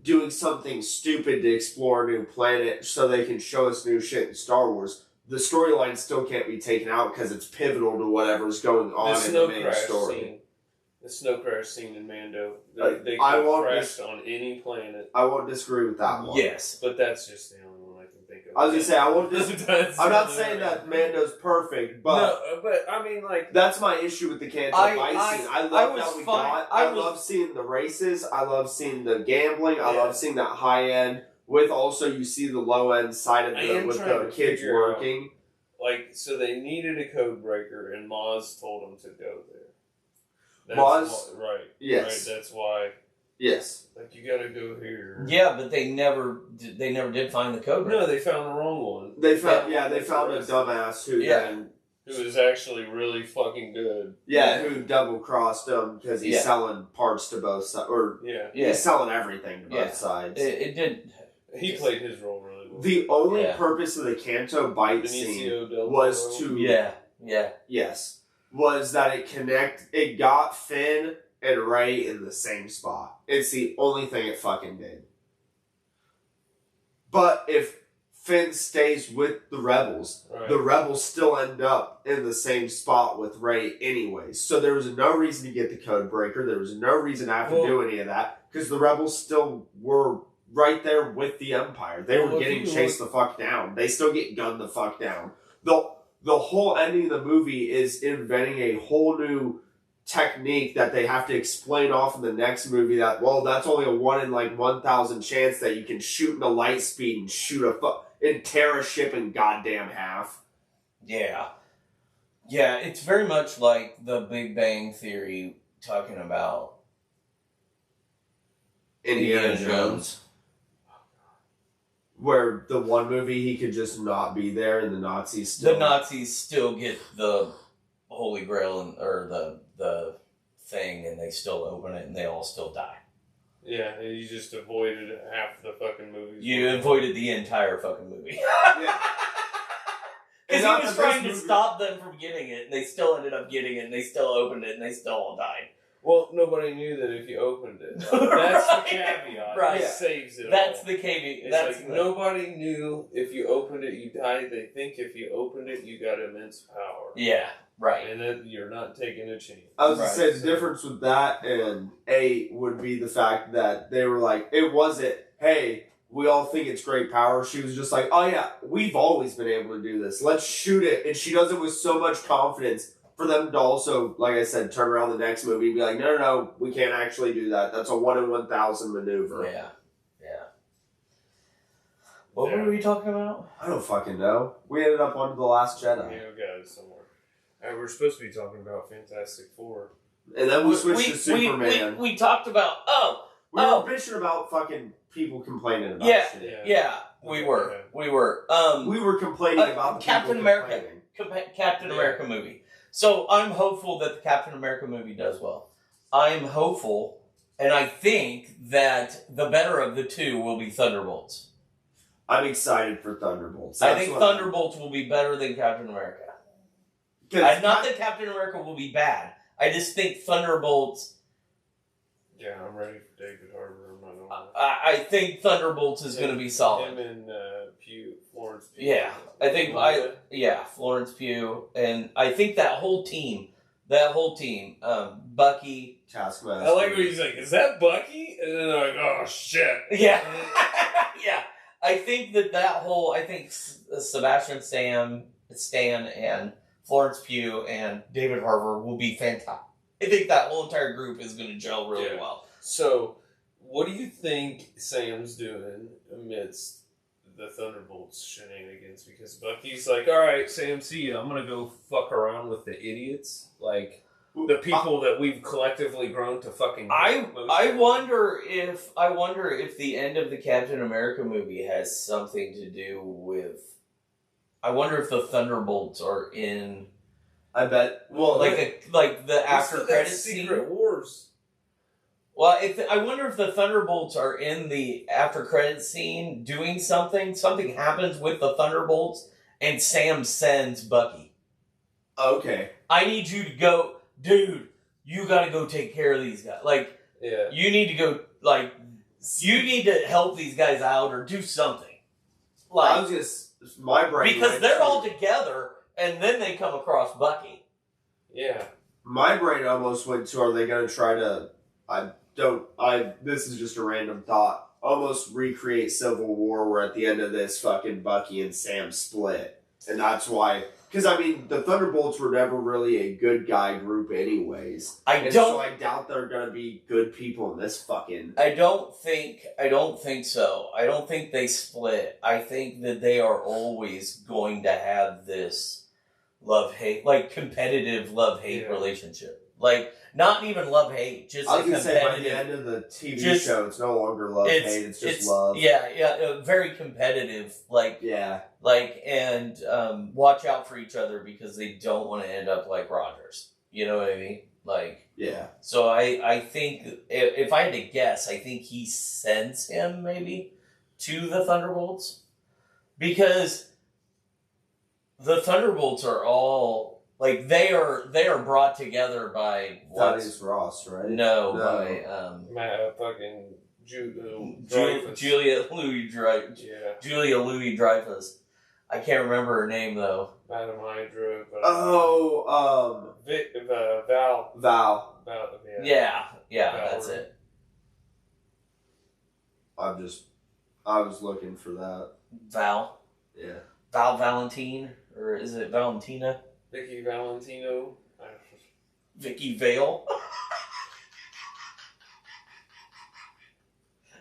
doing something stupid to explore a new planet so they can show us new shit in Star Wars, the storyline still can't be taken out because it's pivotal to whatever's going on in the main story. The snow crash scene in Mando, they could crash on any planet. I won't disagree with that one. Yes. But that's just the only one I can think of. I was going to say, I won't disagree. I'm not saying that Mando's perfect, but... No, but I mean, like... That's my issue with the Canto Bight scene. I love seeing the races. I love seeing the gambling. I love seeing that high end. With also, you see the low end side of it with the kids working. So they needed a code breaker, and Maz told them to go there. Right. Yes. Right, that's why. Yes. Like, you gotta go here. Yeah, but they never did find the code. No, they found the wrong one. They found a dumbass who was actually really fucking good. Yeah, who double crossed him because he's selling parts to both sides, he's selling everything to both sides. It did. He played his role really well. The only purpose of the Canto Bight scene was to was that it got Finn and Rey in the same spot. It's the only thing it fucking did. But if Finn stays with the Rebels, the Rebels still end up in the same spot with Rey anyways. So there was no reason to get the code breaker. There was no reason to have to do any of that because the Rebels still were right there with the Empire. They were getting chased the fuck down. They still get gunned the fuck down. The whole ending of the movie is inventing a whole new technique that they have to explain off in the next movie that's only a 1 in 1,000 chance that you can shoot into light speed and and tear a ship in goddamn half. Yeah. Yeah, it's very much like the Big Bang Theory talking about Indiana Jones. Where the one movie he could just not be there and the Nazis still get the Holy Grail or the thing and they still open it and they all still die. Yeah, you just avoided half the fucking movie. You avoided the entire fucking movie. Yeah. Because he was trying to stop them from getting it and they still ended up getting it and they still opened it and they still all died. Well, nobody knew that if you opened it. That's the caveat. Right. It saves it That's all. The caveat. It's nobody knew if you opened it, you died. They think if you opened it, you got immense power. Yeah, right. And then you're not taking a chance. I was going to say, the difference with that and 8 would be the fact that they were like, it wasn't, hey, we all think it's great power. She was just like, oh yeah, we've always been able to do this. Let's shoot it. And she does it with so much confidence. For them to also, like I said, turn around the next movie and be like, no, we can't actually do that. That's a 1 in 1,000 maneuver. Yeah. What were we talking about? I don't fucking know. We ended up on The Last Jedi. Yeah, we got it somewhere. We're supposed to be talking about Fantastic Four. And then we switched to Superman. We talked about, we were bitching about fucking people complaining about shit. Yeah, we were. We were complaining about the Captain America. Captain America movie. So I'm hopeful that the Captain America movie does well. I'm hopeful, and I think that the better of the two will be Thunderbolts. I'm excited for Thunderbolts. I think Thunderbolts will be better than Captain America. Not that Captain America will be bad. I just think Thunderbolts... Yeah, I'm ready for David Harbour. I think Thunderbolts is going to be solid. Him and Florence Pugh. Yeah, I think Florence Pugh, and I think that whole team, Bucky, Taskmaster. I like what he's like. Is that Bucky? And then they're like, oh shit. Yeah, yeah. I think I think Sebastian Stan and Florence Pugh and David Harbour will be fantastic. I think that whole entire group is going to gel really well. So, what do you think Sam's doing amidst the Thunderbolts shenanigans because Bucky's like, all right, Sam, see ya. I'm gonna go fuck around with the idiots, like the people that we've collectively grown to fucking. I wonder if the end of the Captain America movie has something to do with. I wonder if the Thunderbolts are in. I bet. Well, like the after credits scene. Secret Wars. Well, I wonder if the Thunderbolts are in the after credits scene doing something. Something happens with the Thunderbolts, and Sam sends Bucky. Okay. I need you to go, dude. You got to go take care of these guys. Like, yeah, you need to go. Like, you need to help these guys out or do something. Like, I was just my brain because they're all together, and then they come across Bucky. Yeah. My brain almost went to: are they going to try to? This is just a random thought. Almost recreate Civil War, where at the end of this, fucking Bucky and Sam split, and that's why. Because I mean, the Thunderbolts were never really a good guy group, anyways. So I doubt they're gonna be good people in this fucking. I don't think so. I don't think they split. I think that they are always going to have this love-hate, like competitive love-hate relationship. Like, not even love-hate, just I was a gonna say, by the competitive... end of the TV show, it's no longer love-hate, it's just love. Yeah, very competitive, and watch out for each other because they don't want to end up like Rogers. You know what I mean? Like, yeah. So I think, if I had to guess, I think he sends him, maybe, to the Thunderbolts. Because the Thunderbolts are all... Like, they are brought together by... Thaddeus Ross, right? No, by... fucking... Julia Louis-Dreyfus. Yeah. Julia Louis-Dreyfus. I can't remember her name, though. Madam Hydra. But, Val. Val. Yeah, that's it. I was looking for that. Val? Yeah. Val Valentine? Or is it Valentina? Vicky Valentino. Vicky Vale.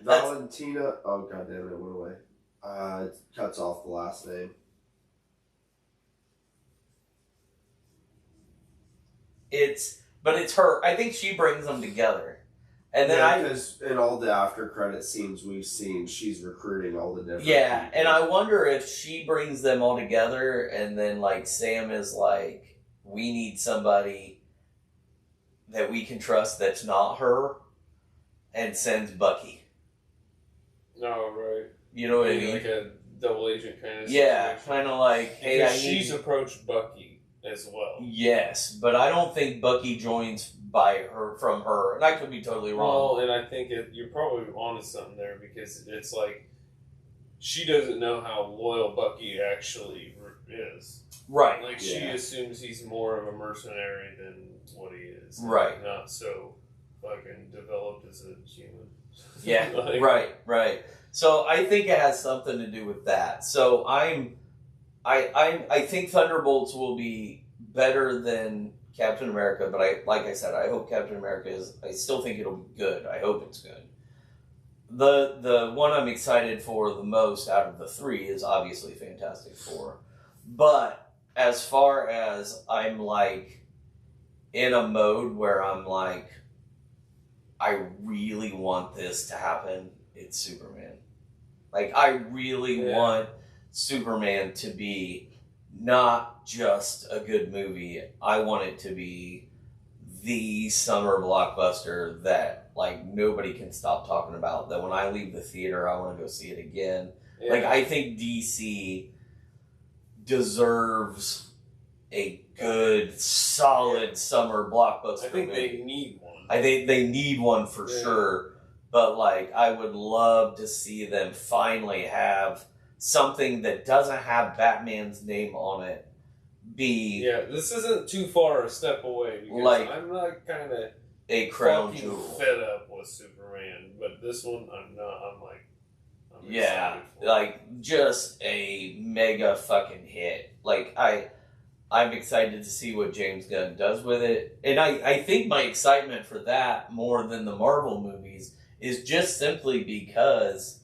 Valentina. Oh, goddamn it, went away. It cuts off the last name. But it's her. I think she brings them together. And then because in all the after credit scenes we've seen, she's recruiting all the different people. And I wonder if she brings them all together, and then like Sam is like, we need somebody that we can trust that's not her, and sends Bucky. No, right. You know what I mean? Like a double agent kind of situation. Yeah, kind of like, hey, she's approached Bucky as well. Yes, but I don't think Bucky joins from her, and I could be totally wrong. Well, and I think you're probably onto something there because it's like she doesn't know how loyal Bucky actually is. Right. Like she assumes he's more of a mercenary than what he is. Right. Not so fucking developed as a human. Yeah. Right. So I think it has something to do with that. So I think Thunderbolts will be better than Captain America, but like I said, I hope Captain America I still think it'll be good. I hope it's good. The one I'm excited for the most out of the three is obviously Fantastic Four. But as far as I'm like in a mode where I'm like, I really want this to happen, it's Superman. Like, I really want Superman to be not just a good movie. I want it to be the summer blockbuster that like nobody can stop talking about. That when I leave the theater, I want to go see it again. Yeah. Like, I think DC deserves a good, solid summer blockbuster. I think they need one. I think they need one for sure. But like, I would love to see them finally have something that doesn't have Batman's name on it be... Yeah, this isn't too far a step away, because like, I'm not kind of a crown jewel fed up with Superman, but this one I'm not. I'm excited for. Like, just a mega fucking hit. Like, I'm excited to see what James Gunn does with it, and I think my excitement for that more than the Marvel movies is just simply because,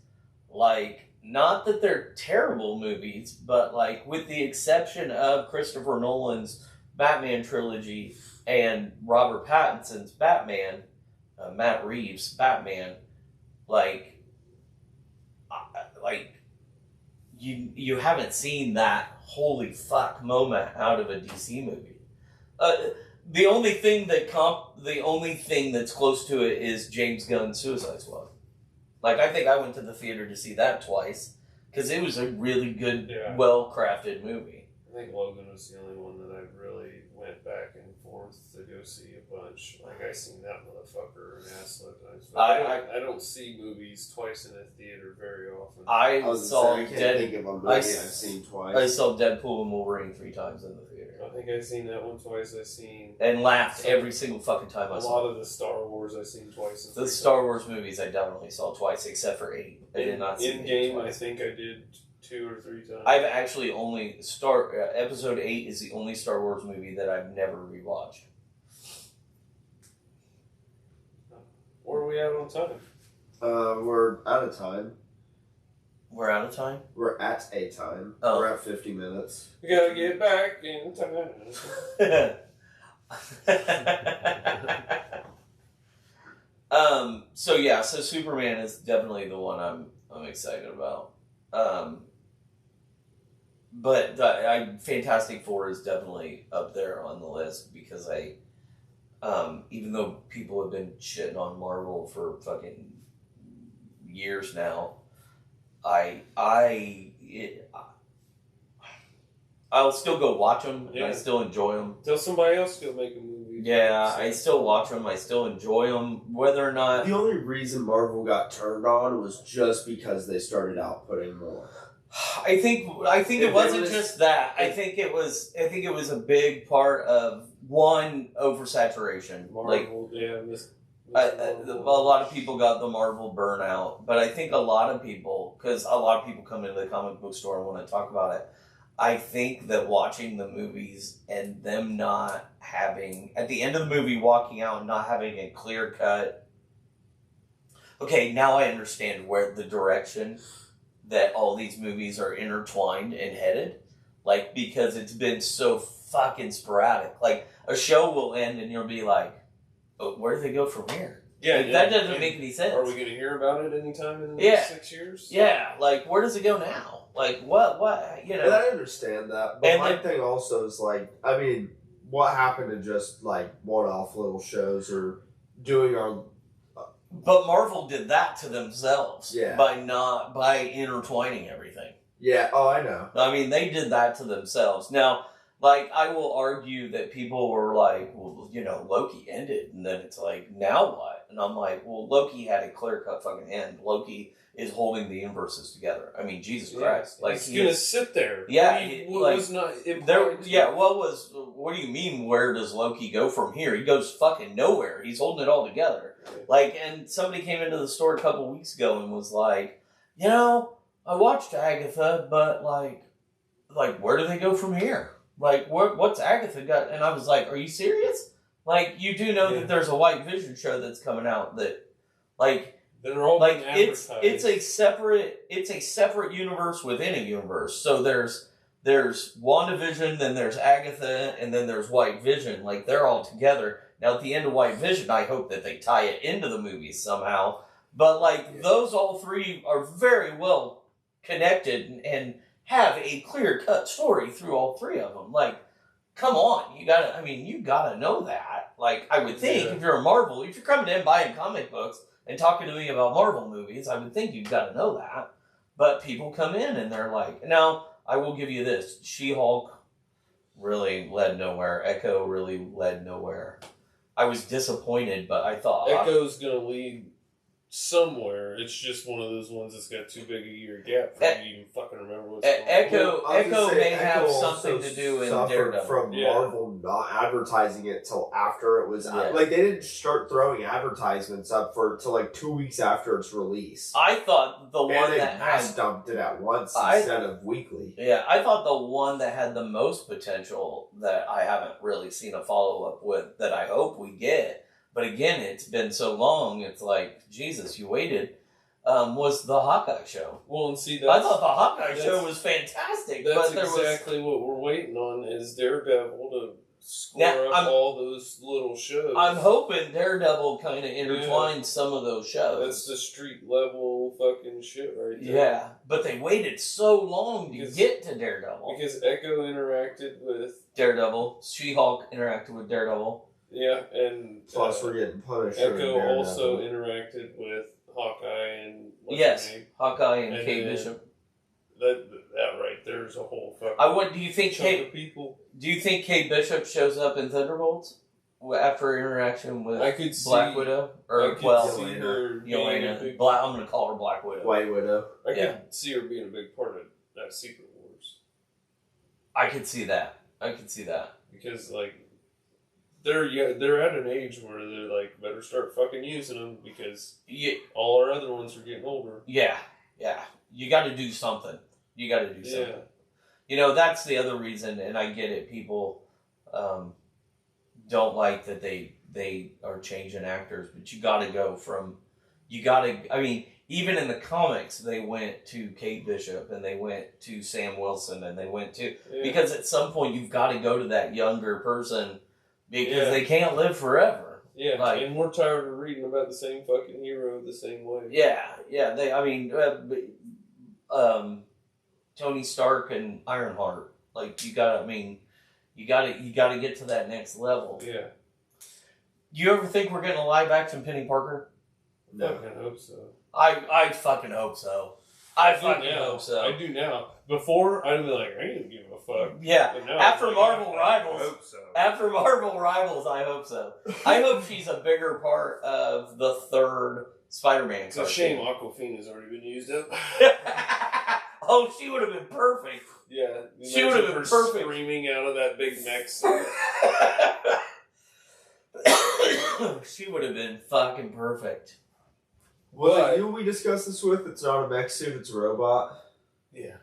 like, not that they're terrible movies, but like with the exception of Christopher Nolan's Batman trilogy and Robert Pattinson's Batman, Matt Reeves' Batman, like you haven't seen that holy fuck moment out of a DC movie. The only thing that's close to it is James Gunn's Suicide Squad. Like, I think I went to the theater to see that twice because it was a really good, well-crafted movie. I think Logan was the only one that I really went back and forth to go see a bunch. Like, I seen that motherfucker an assload times. But I don't see movies twice in a theater very often. I can't think of a movie I've seen twice. I saw Deadpool and Wolverine 3 times in the theater. I think I've seen that one twice. I've seen... And laughed every single fucking time I saw it. A lot of the Star Wars I've seen twice. The Star Wars movies I definitely saw twice, except for 8. I did not see Endgame, I think I did 2 or 3 times. I've actually only... Episode 8 is the only Star Wars movie that I've never rewatched. Where are we at on time? We're out of time. We're out of time? We're at a time. Oh. We're at 50 minutes. We gotta get back in time. So Superman is definitely the one I'm excited about. But Fantastic Four is definitely up there on the list because even though people have been shitting on Marvel for fucking years now, I'll still go watch them, and I still enjoy them. Till somebody else go make a movie. Yeah, I still watch them. I still enjoy them, whether or not... The only reason Marvel got turned on was just because they started outputting more. I think it wasn't just that. I think it was a big part of one, oversaturation. Marvel, a lot of people got the Marvel burnout, but I think a lot of people, because a lot of people come into the comic book store and want to talk about it, I think that watching the movies and them not having, at the end of the movie, walking out and not having a clear cut, okay, now I understand where the direction that all these movies are intertwined and headed, like, because it's been so fucking sporadic. Like, a show will end and you'll be like, oh, where do they go from here? Yeah, like, that doesn't make any sense. Are we going to hear about it anytime in the next 6 years? Yeah, like, where does it go now? Like, what, you know? And I understand that, but my thing also is, like, I mean, what happened to just, like, one-off little shows or doing our... But Marvel did that to themselves by by intertwining everything. Yeah, oh, I know. I mean, they did that to themselves. Now, like, I will argue that people were like, well, you know, Loki ended, and then it's like, now what? And I'm like, well, Loki had a clear-cut fucking end. Loki is holding the universes together. I mean, Jesus Christ. Like, he's going to sit there. Yeah. Was not important. What do you mean, where does Loki go from here? He goes fucking nowhere. He's holding it all together. Like, and somebody came into the store a couple weeks ago and was like, you know, I watched Agatha, but like, where do they go from here? Like, what's Agatha got? And I was like, are you serious? Like, you do know that there's a White Vision show that's coming out that, like, they're all like it's a separate universe within a universe. So there's WandaVision, then there's Agatha, and then there's White Vision. Like, they're all together. Now, at the end of White Vision, I hope that they tie it into the movies somehow. But, like, those all three are very well connected and have a clear-cut story through all three of them. Like, come on. You gotta know that. Like, I would think if you're a Marvel, if you're coming in buying comic books and talking to me about Marvel movies, I would think you've got to know that. But people come in and they're like, now, I will give you this. She-Hulk really led nowhere. Echo really led nowhere. I was disappointed, but I thought... Echo's going to lead somewhere. It's just one of those ones that's got too big a year gap for you to even fucking remember what's going on. Echo may have something to do in Daredevil. From Marvel not advertising it till after it was out. Like, they didn't start throwing advertisements up till like 2 weeks after its release. I thought the one that mass dumped it at once instead of weekly. Yeah, I thought the one that had the most potential that I haven't really seen a follow-up with that I hope we get. But again, it's been so long, it's like, Jesus, you waited. was the Hawkeye show. Well, and see, I thought the Hawkeye show was fantastic. That's but exactly what we're waiting on is Daredevil to square up all those little shows. I'm hoping Daredevil kind of intertwines some of those shows. That's the street level fucking shit right there. Yeah, but they waited so long to get to Daredevil. Because Echo interacted with Daredevil. She-Hulk interacted with Daredevil. Yeah, and plus we're getting Punisher. Echo also interacted with Hawkeye and Hawkeye and Kate Bishop. That right there's a whole fucking. Do you think Kate Bishop shows up in Thunderbolts after her interaction with Black Widow Yelena? I'm going to call her Black Widow. White Widow. I could see her being a big part of that Secret Wars. I could see that. Because like they're at an age where they're like better start fucking using them because all our other ones are getting older. Yeah. You got to do something. Yeah. You know, that's the other reason, and I get it. People don't like that they are changing actors, but you got to go from. I mean, even in the comics, they went to Kate Bishop and they went to Sam Wilson and they went to because at some point you've got to go to that younger person because they can't live forever. Yeah, and we're tired of reading about the same fucking hero the same way. Tony Stark and Ironheart. Like you gotta get to that next level. Yeah. Do you ever think we're getting a live action Penny Parker? No. I fucking hope so. I fucking hope so. I hope so. I do now. Before, I'd be like, I didn't give a fuck. Yeah. After Marvel Rivals, I hope so. I hope she's a bigger part of the third Spider-Man. It's a shame Aquafina's already been used up. Oh, she would have been perfect. Yeah. She would have been perfect. Screaming out of that big mech suit. She would have been fucking perfect. Well, who we discussed this with? It's not a mech suit, it's a robot. Yeah.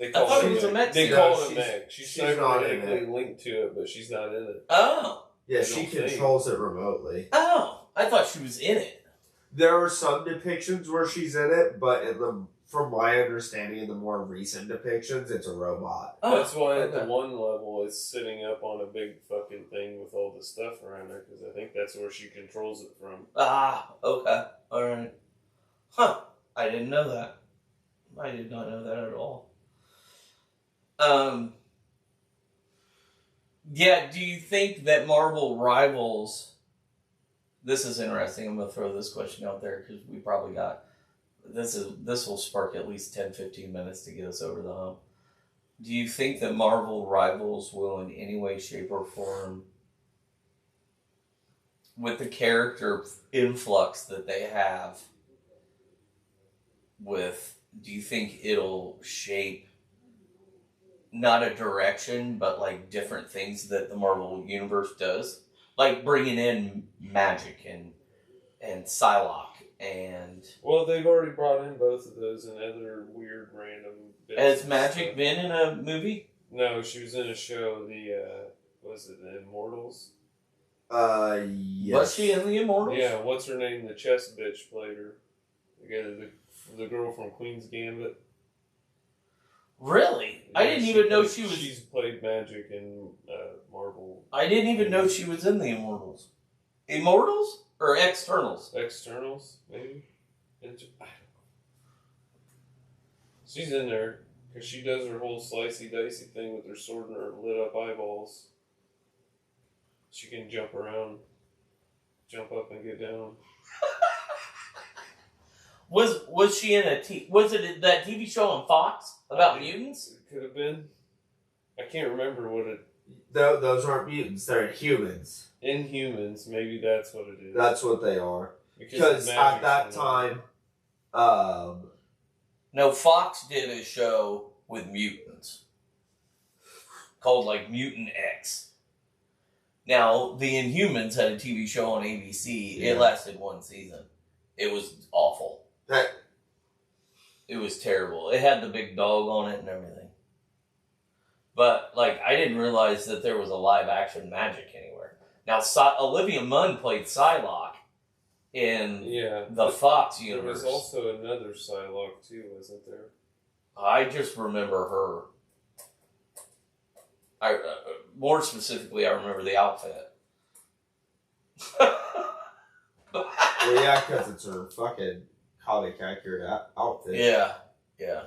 I thought it was a mech suit. They call it a mech. She's not linked to it, but she's not in it. Oh. Yeah, she controls it remotely. Oh. I thought she was in it. There are some depictions where she's in it, but from my understanding in the more recent depictions, it's a robot. Oh, that's why at the one level it's sitting up on a big fucking thing with all the stuff around her, because I think that's where she controls it from. Ah, okay. Alright. Huh. I didn't know that. I did not know that at all. Yeah, do you think that Marvel Rivals... This is interesting. I'm going to throw this question out there because we probably got... This will spark at least 10-15 minutes to get us over the hump. Do you think that Marvel Rivals will in any way, shape, or form, with the character influx that they have, do you think it'll shape not a direction, but like different things that the Marvel Universe does? Like bringing in magic and Psylocke and... Well, they've already brought in both of those and other weird random bits. Has Magic been in a movie? No, she was in a show, was it The Immortals? Yes. Was she in The Immortals? Yeah, what's her name? The chess bitch played her. The girl from Queen's Gambit. Really? I didn't even know she was... She's played Magic in Marvel. I didn't even know she was in The Immortals. Immortals? Or Externals? Externals, maybe? I don't know. She's in there, because she does her whole slicey-dicey thing with her sword and her lit-up eyeballs. She can jump around, jump up and get down. Was she in was it that TV show on Fox about mutants? It could have been. I can't remember what it... Those aren't mutants, they're humans. Inhumans, maybe that's what it is. That's what they are. Because at that time... No, Fox did a show with mutants. Called, like, Mutant X. Now, the Inhumans had a TV show on ABC. Yeah. It lasted one season. It was awful. It was terrible. It had the big dog on it and everything. But, like, I didn't realize that there was a live-action Magic anywhere. Now, Olivia Munn played Psylocke in Yeah. the Fox There universe. was also another Psylocke too, wasn't there? I just remember her. More specifically, I remember the outfit. Well, yeah, because it's her fucking comic accurate outfit. Yeah.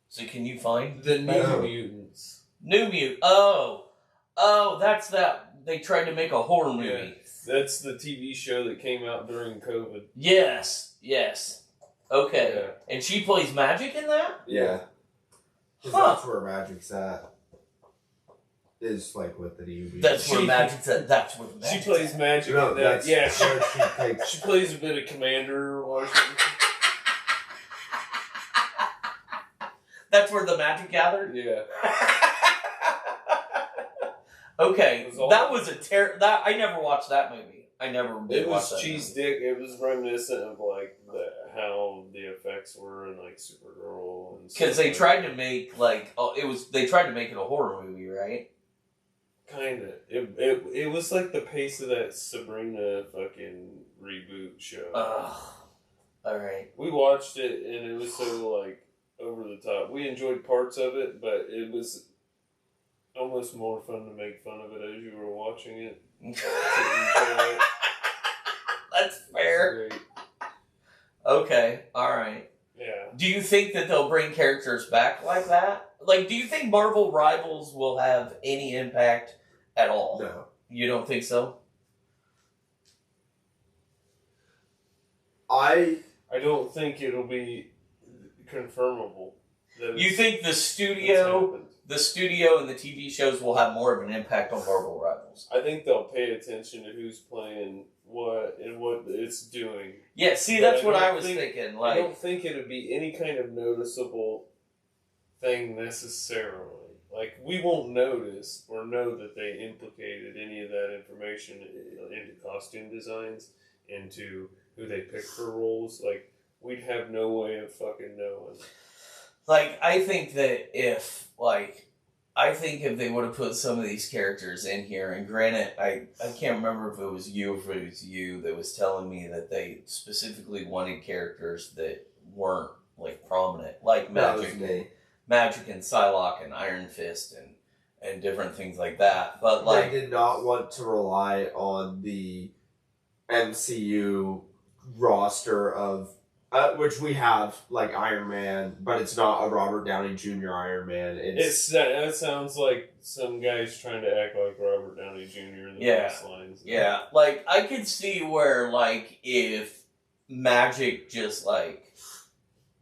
So can you find The New Oh. Mutants? New Mute? Oh, that's that. They tried to make a horror movie. Yeah, that's the TV show that came out during COVID. Yes. Okay. Yeah. And she plays magic in that? Yeah. Because that's where magic's at. Is like with the UV. That's where magic's at. That's where the She magic's plays at. magic No, in that. that's Yeah, where she takes. she plays a bit of Commander Washington. That's where the magic gathered? Yeah. Okay. That was that I never watched that movie. I never did It watch was that cheese movie. dick. It was reminiscent of like how the effects were in like Supergirl and Because they stuff tried like to make they tried to make it a horror movie, right? Kinda. It was like the pace of that Sabrina fucking reboot show. Alright. We watched it and it was so like over the top. We enjoyed parts of it, but it was almost more fun to make fun of it as you were watching it. That's fair. Great. Okay, alright. Yeah. Do you think that they'll bring characters back like that? Like, do you think Marvel Rivals will have any impact at all? No. You don't think so? I don't think it'll be confirmable. You think the studio and the TV shows will have more of an impact on Marvel Rivals? I think they'll pay attention to who's playing what and what it's doing. Yeah, see, But that's what I was think- thinking. I Like, don't think it'd be any kind of noticeable thing necessarily. Like, we won't notice or know that they implicated any of that information into costume designs, into who they pick for roles. Like, we'd have no way of fucking knowing. Like, I think if they would have put some of these characters in here, and granted, I can't remember if it was you or if it was you that was telling me that they specifically wanted characters that weren't, like, prominent, like Magic and Psylocke and Iron Fist and different things like that. But, like, they did not want to rely on the MCU roster of which we have, like Iron Man, but it's not a Robert Downey Jr. Iron Man. That sounds like some guys trying to act like Robert Downey Jr. in the last lines. Yeah, like, I could see where, like, if Magic just, like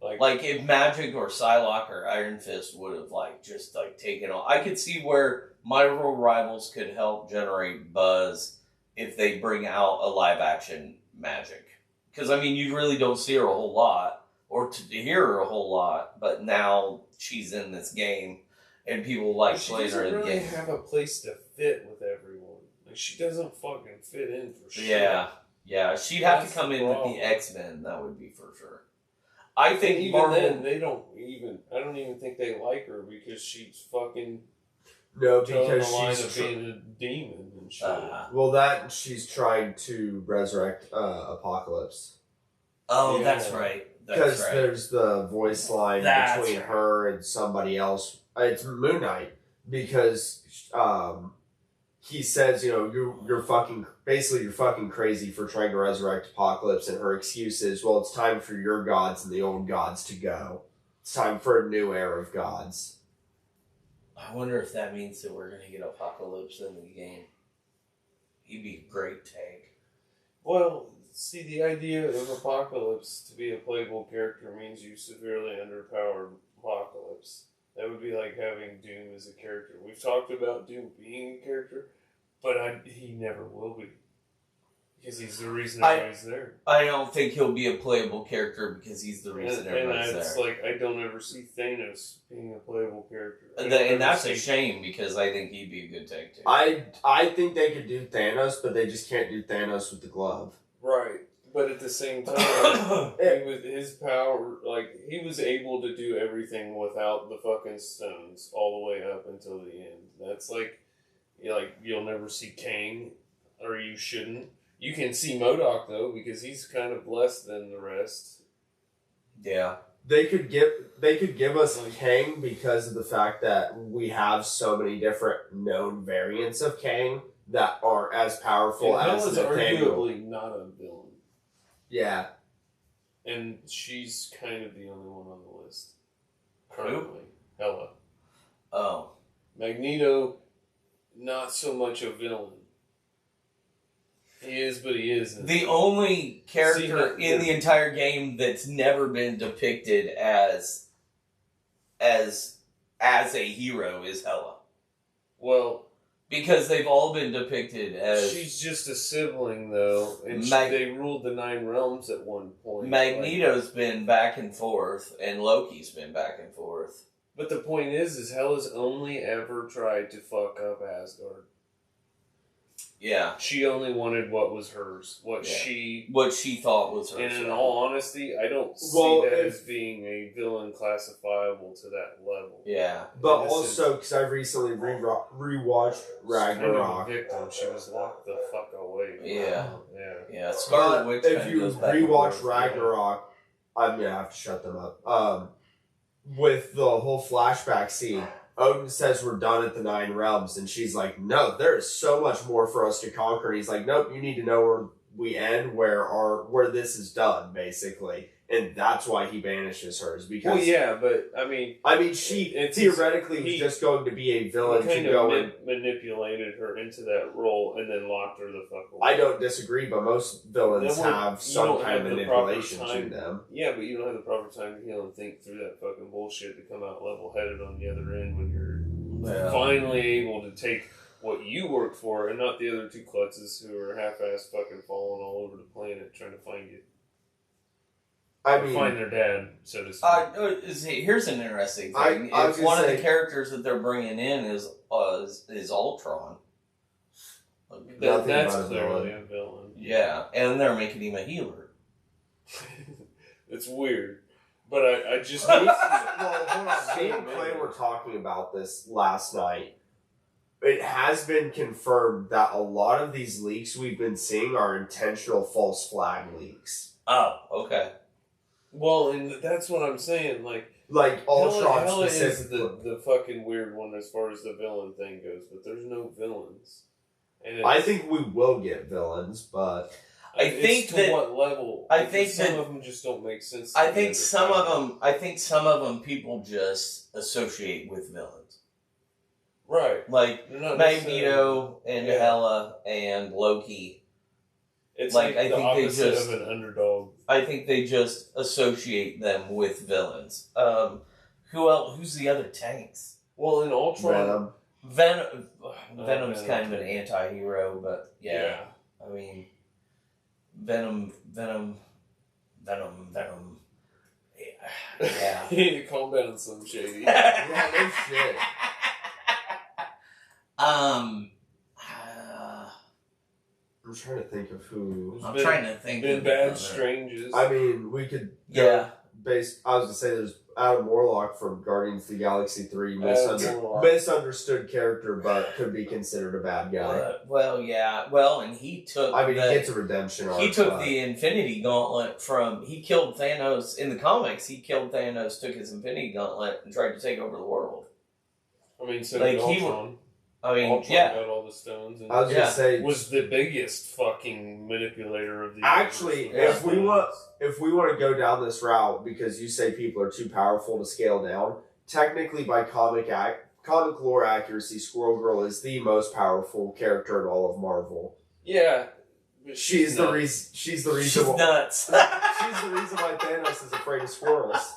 if Magic or Psylocke or Iron Fist would have, like, just, like, taken on... I could see where Marvel Rivals could help generate buzz if they bring out a live-action Magic. Because, I mean, you really don't see her a whole lot, or to hear her a whole lot, but now she's in this game, and people like playing her in the game. She doesn't really have a place to fit with everyone. Like, she doesn't fucking fit in for sure. Yeah, she'd have That's to come the in with problem. the X-Men, that would be for sure. I think even Marvel... then, I don't even think they like her because she's fucking No, towing the because line she's of being a demon and shit. well, that she's trying to resurrect Apocalypse. Oh, Yeah. that's right. Because That's right. there's the voice line That's between right. her and somebody else. It's Moon Knight because he says, you know, you're fucking crazy for trying to resurrect Apocalypse, and her excuse is, well, it's time for your gods and the old gods to go. It's time for a new era of gods. I wonder if that means that we're going to get Apocalypse in the game. He'd be a great tank. Well, see, the idea of Apocalypse to be a playable character means you severely underpowered Apocalypse. That would be like having Doom as a character. We've talked about Doom being a character, but he never will be. Because he's the reason everybody's there. I don't think he'll be a playable character because he's the reason everybody's and it's there. like, I don't ever see Thanos being a playable character. And that's a shame because I think he'd be a good tank too. I think they could do Thanos, but they just can't do Thanos with the glove. Right. But at the same time, with his power, like, he was able to do everything without the fucking stones all the way up until the end. That's like you'll never see Kang, or you shouldn't, You can see MODOK, though, because he's kind of less than the rest. Yeah. They could give us Kang because of the fact that we have so many different known variants of Kang that aren't as powerful as Nathaniel. Arguably not a villain. Yeah. And she's kind of the only one on the list. Currently. Hela. Oh. Magneto, not so much a villain. He is, but he isn't. The only character in the entire game that's never been depicted as a hero is Hela. Well, because they've all been depicted as... She's just a sibling, though, and they ruled the 9 realms at one point. Magneto's been back and forth, and Loki's been back and forth. But the point is Hela's only ever tried to fuck up Asgard. Yeah. She only wanted what was hers. What she thought was hers. And in all honesty, I don't see that as being a villain classifiable to that level. Yeah. But also, because I've recently rewatched Ragnarok. Kind of a victim. She was locked the fuck away. Yeah. Yeah. Yeah. Scarlet Witch if you rewatch Ragnarok, I'm going to have to shut them up. With the whole flashback scene, Odin says we're done at the 9 realms, and she's like, no, there is so much more for us to conquer. And he's like, nope, you need to know where we end, where this is done, basically. And that's why he banishes hers. Because, well, yeah, but, I mean, she theoretically was just going to be a villain to go and manipulated her into that role and then locked her the fuck away. I don't disagree, but most villains have some kind of manipulation to them. Yeah, but you don't have the proper time to heal and think through that fucking bullshit to come out level-headed on the other end when you're finally able to take what you worked for and not the other 2 klutzes who are half-ass fucking falling all over the planet trying to find you. I mean, find their dad, so to speak. Here's an interesting thing. If one of the characters that they're bringing in is Ultron. That's clearly a villain. Yeah, and they're making him a healer. It's weird. But I just... well, hold on. Me and Clay were talking about this last night. It has been confirmed that a lot of these leaks we've been seeing are intentional false flag leaks. Oh, okay. Well, and that's what I'm saying. Like Ultron Hela is the fucking weird one as far as the villain thing goes, but there's no villains. And I think we will get villains, but I think to what level? I think some of them just don't make sense. I think some of them people just associate with villains. Right. Like Magneto and Hela and Loki. It's like I think they just of an underdog. I think they just associate them with villains. Who else? Who's the other tanks? Well, in Ultron, Venom's kind of an anti-hero, but yeah. I mean, Venom. Yeah. You need to calm down, some shady. Yeah, no shit. I'm trying to think of who. I'm trying to think of bad strangers. I mean, we could. Yeah. I was going to say there's Adam Warlock from Guardians of the Galaxy 3. Misunderstood character, but could be considered a bad guy. Well, yeah. Well, and he took. I mean, he gets a redemption arc. He took the Infinity Gauntlet from. He killed Thanos in the comics. He killed Thanos, took his Infinity Gauntlet, and tried to take over the world. I mean, so did Ultron. Ultron got all the stones. And I was gonna say was the biggest fucking manipulator of the. Actually, if we want to go down this route, because you say people are too powerful to scale down, technically by comic lore accuracy, Squirrel Girl is the most powerful character in all of Marvel. Yeah, she's the reason. She's nuts. She's the reason why Thanos is afraid of squirrels.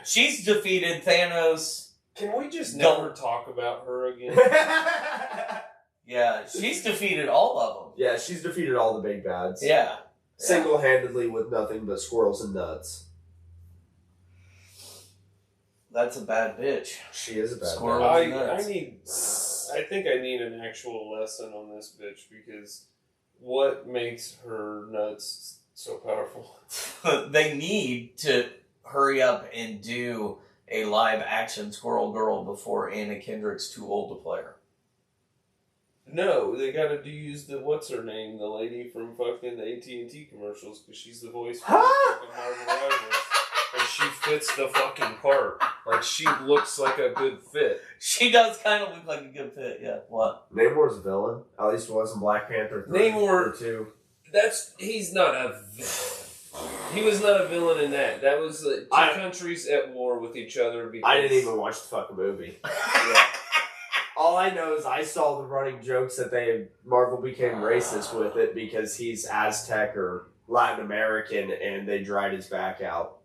She's defeated Thanos. Can we just never talk about her again? Yeah, she's defeated all of them. Yeah, she's defeated all the big bads. Yeah. Single-handedly with nothing but squirrels and nuts. That's a bad bitch. She is a bad bitch. I think I need an actual lesson on this bitch, because what makes her nuts so powerful? They need to hurry up and do a live action Squirrel Girl before Anna Kendrick's too old to play her. No, they gotta use the what's her name, the lady from fucking the AT&T commercials, because she's the voice for fucking Marvel Rivals, and she fits the fucking part. Like she looks like a good fit. She does kind of look like a good fit. Yeah. What? Namor's a villain. At least it wasn't Black Panther 3 Namor- or 2. He's not a villain. He was not a villain in that. That was two countries at war with each other. Because I didn't even watch the fucking movie. Yeah. All I know is I saw the running jokes that Marvel became racist with it because he's Aztec or Latin American, and they dried his back out.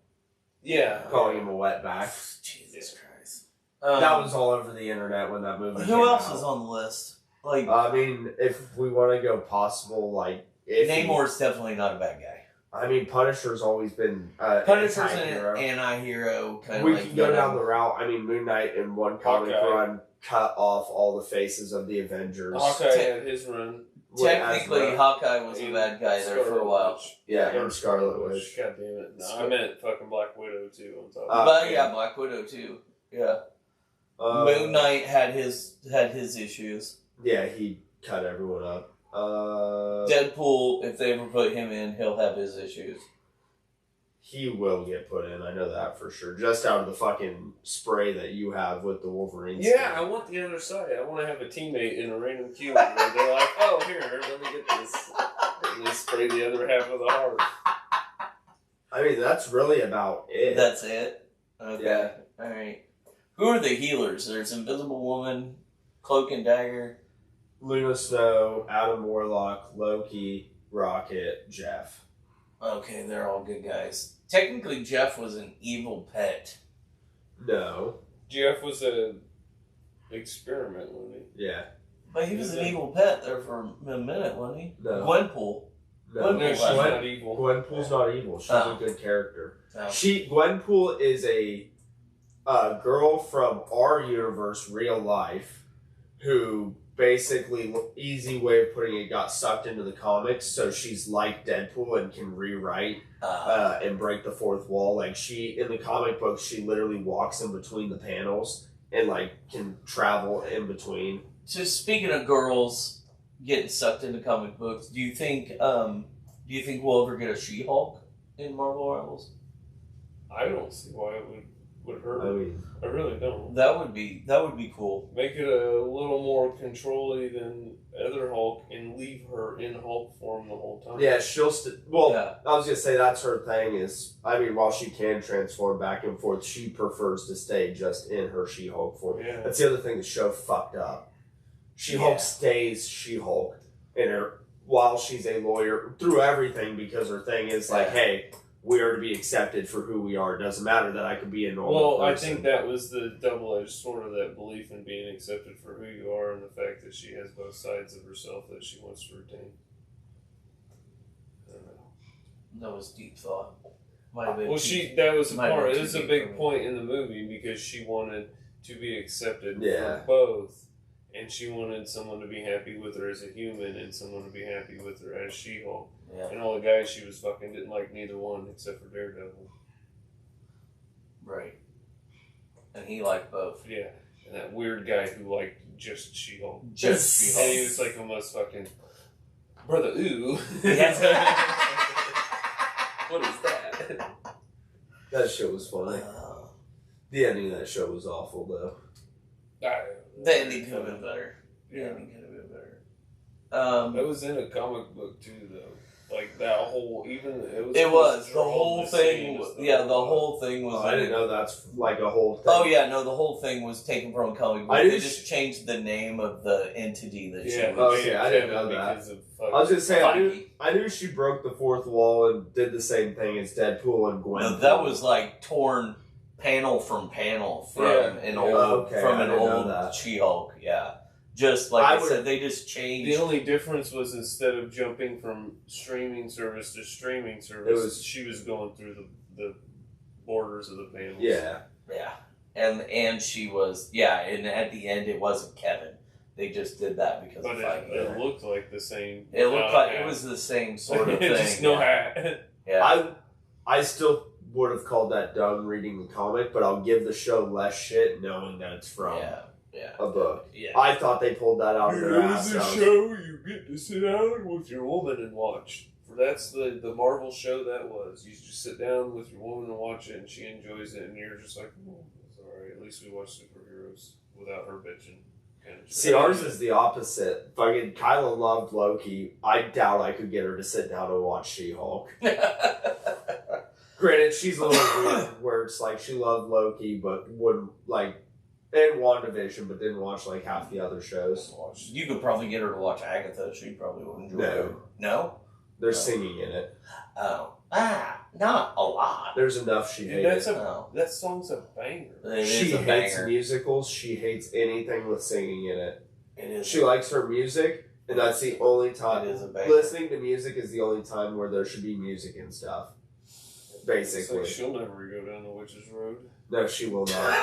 Yeah. Calling him a wetback. Jesus Christ. That was all over the internet when that movie came Who else out. is on the list? Like, I mean, if we want to go possible, like... Namor's definitely not a bad guy. I mean, Punisher's always been Punisher's anti-hero. an anti-hero. Kind We of like can go down the route. I mean, Moon Knight in one comic run cut off all the faces of the Avengers. Hawkeye had his run. Technically, Hawkeye was a bad guy there for a while. Yeah, and Scarlet Witch. God damn it. No, I meant fucking Black Widow too on top. But yeah, Black Widow too. Yeah. Moon Knight had his issues. Yeah, he cut everyone up. Deadpool, if they ever put him in, he'll have his issues. He will get put in, I know that for sure. Just out of the fucking spray that you have with the Wolverine. Yeah, I want the other side. I want to have a teammate in a random cube where they're like, oh, here, let me get this. And they spray the other half of the heart. I mean, that's really about it. That's it? Okay. Yeah. Alright. Who are the healers? There's Invisible Woman, Cloak and Dagger. Luna Snow, Adam Warlock, Loki, Rocket, Jeff. Okay, they're all good guys. Technically, Jeff was an evil pet. No. Jeff was an experiment, wasn't he? Yeah. But he was an evil pet there for a minute, wasn't he? No. Gwenpool. No, she's not evil. Gwenpool's not evil. She's a good character. Oh. Gwenpool is a girl from our universe, real life, who basically, easy way of putting it, got sucked into the comics, so she's like Deadpool and can rewrite and break the fourth wall. Like, in the comic books, she literally walks in between the panels and, like, can travel in between. So speaking of girls getting sucked into comic books, do you think we'll ever get a She-Hulk in Marvel Rivals? I don't see why it would hurt. I mean, I really don't. That would be cool. Make it a little more control-y than other Hulk and leave her in Hulk form the whole time. yeah, she'll I was gonna say that's her thing is, I mean, while she can transform back and forth, she prefers to stay just in her She-Hulk form. Yeah. That's the other thing the show fucked up. She-Hulk stays She-Hulk while she's a lawyer through everything, because her thing is like, hey, we are to be accepted for who we are. It doesn't matter that I could be a normal person. I think that was the double-edged sword of that belief in being accepted for who you are, and the fact that she has both sides of herself that she wants to retain. I don't know. That was deep thought. Might have been Well, too- that was a might have part. been It too was a deep big for me. point in the movie because she wanted to be accepted Yeah. for both, and she wanted someone to be happy with her as a human and someone to be happy with her as She-Hulk. Yeah. And all the guys she was fucking didn't like neither one except for Daredevil. Right. And he liked both. Yeah, and that weird guy who liked just She-Hulk. Just She-Hulk. And he was like almost fucking brother. Ooh. What is that? That show was funny. The ending of that show was awful, though. The ending could have been better. The ending could have been better. That was in a comic book too, though. Like that whole, The whole thing. The whole thing was. I didn't know that's like a whole thing. Oh yeah, no, the whole thing was taken from a comic book. I They didn't just changed the name of the entity that she Yeah, was. Okay, I didn't know that. because of I was gonna say Feige. I knew she broke the fourth wall and did the same thing as Deadpool and Gwen. No, that was like torn panel from panel from an old Okay, I didn't know old that. She-Hulk. Yeah, just like I said, they just changed. The only difference was instead of jumping from streaming service to streaming service, she was going through the borders of the panels. Yeah. Yeah, and she was and at the end it wasn't Kevin. They just did that because But of Feige. it looked like the same. It looked like it was the same sort of thing. Just no hat. Yeah. I still would have called that dumb reading the comic, but I'll give the show less shit knowing that it's from a book. Yeah. I thought they pulled that out of their ass. There's a show you get to sit down with your woman and watch. That's the Marvel show that was. You just sit down with your woman and watch it, and she enjoys it, and you're just like, oh, it's alright. At least we watch superheroes without her bitching. Kind of See, ours is the opposite. Fucking Kyla loved Loki. I doubt I could get her to sit down and watch She-Hulk. Granted, she's a little weird where it's like she loved Loki, but wouldn't like, and WandaVision, but didn't watch like half the other shows. You could probably get her to watch Agatha. She probably would enjoy No. it. No? They're singing in it. Oh. Not a lot. There's enough she hates. That song's a banger. She a hates banger. musicals. She hates anything with singing in it. It is. She likes her music, and that's the only time. It is a banger. Listening to music is the only time where there should be music and stuff. Basically. It's like she'll never go down the witch's road. No, she will not.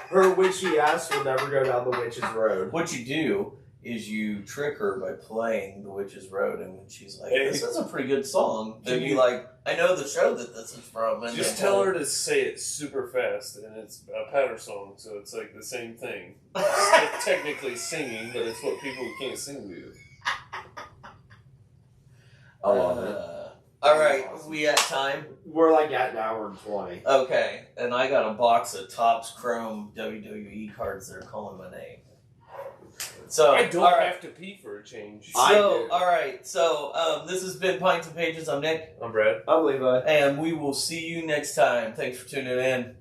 Her witchy ass will never go down the witch's road. What you do is you trick her by playing The Witch's Road, and when she's like, this is a pretty good song, then you like, I know the show that this is from. And just tell her to say it super fast, and it's a patter song, so it's like the same thing. It's technically singing, but it's what people who can't sing do. I love it. All right, we at time? We're like at an hour and 20. Okay, and I got a box of Topps Chrome WWE cards that are calling my name. So I don't have to pee for a change. So, all right. So, this has been Pints and Pages. I'm Nick. I'm Brad. I'm Levi. And we will see you next time. Thanks for tuning in.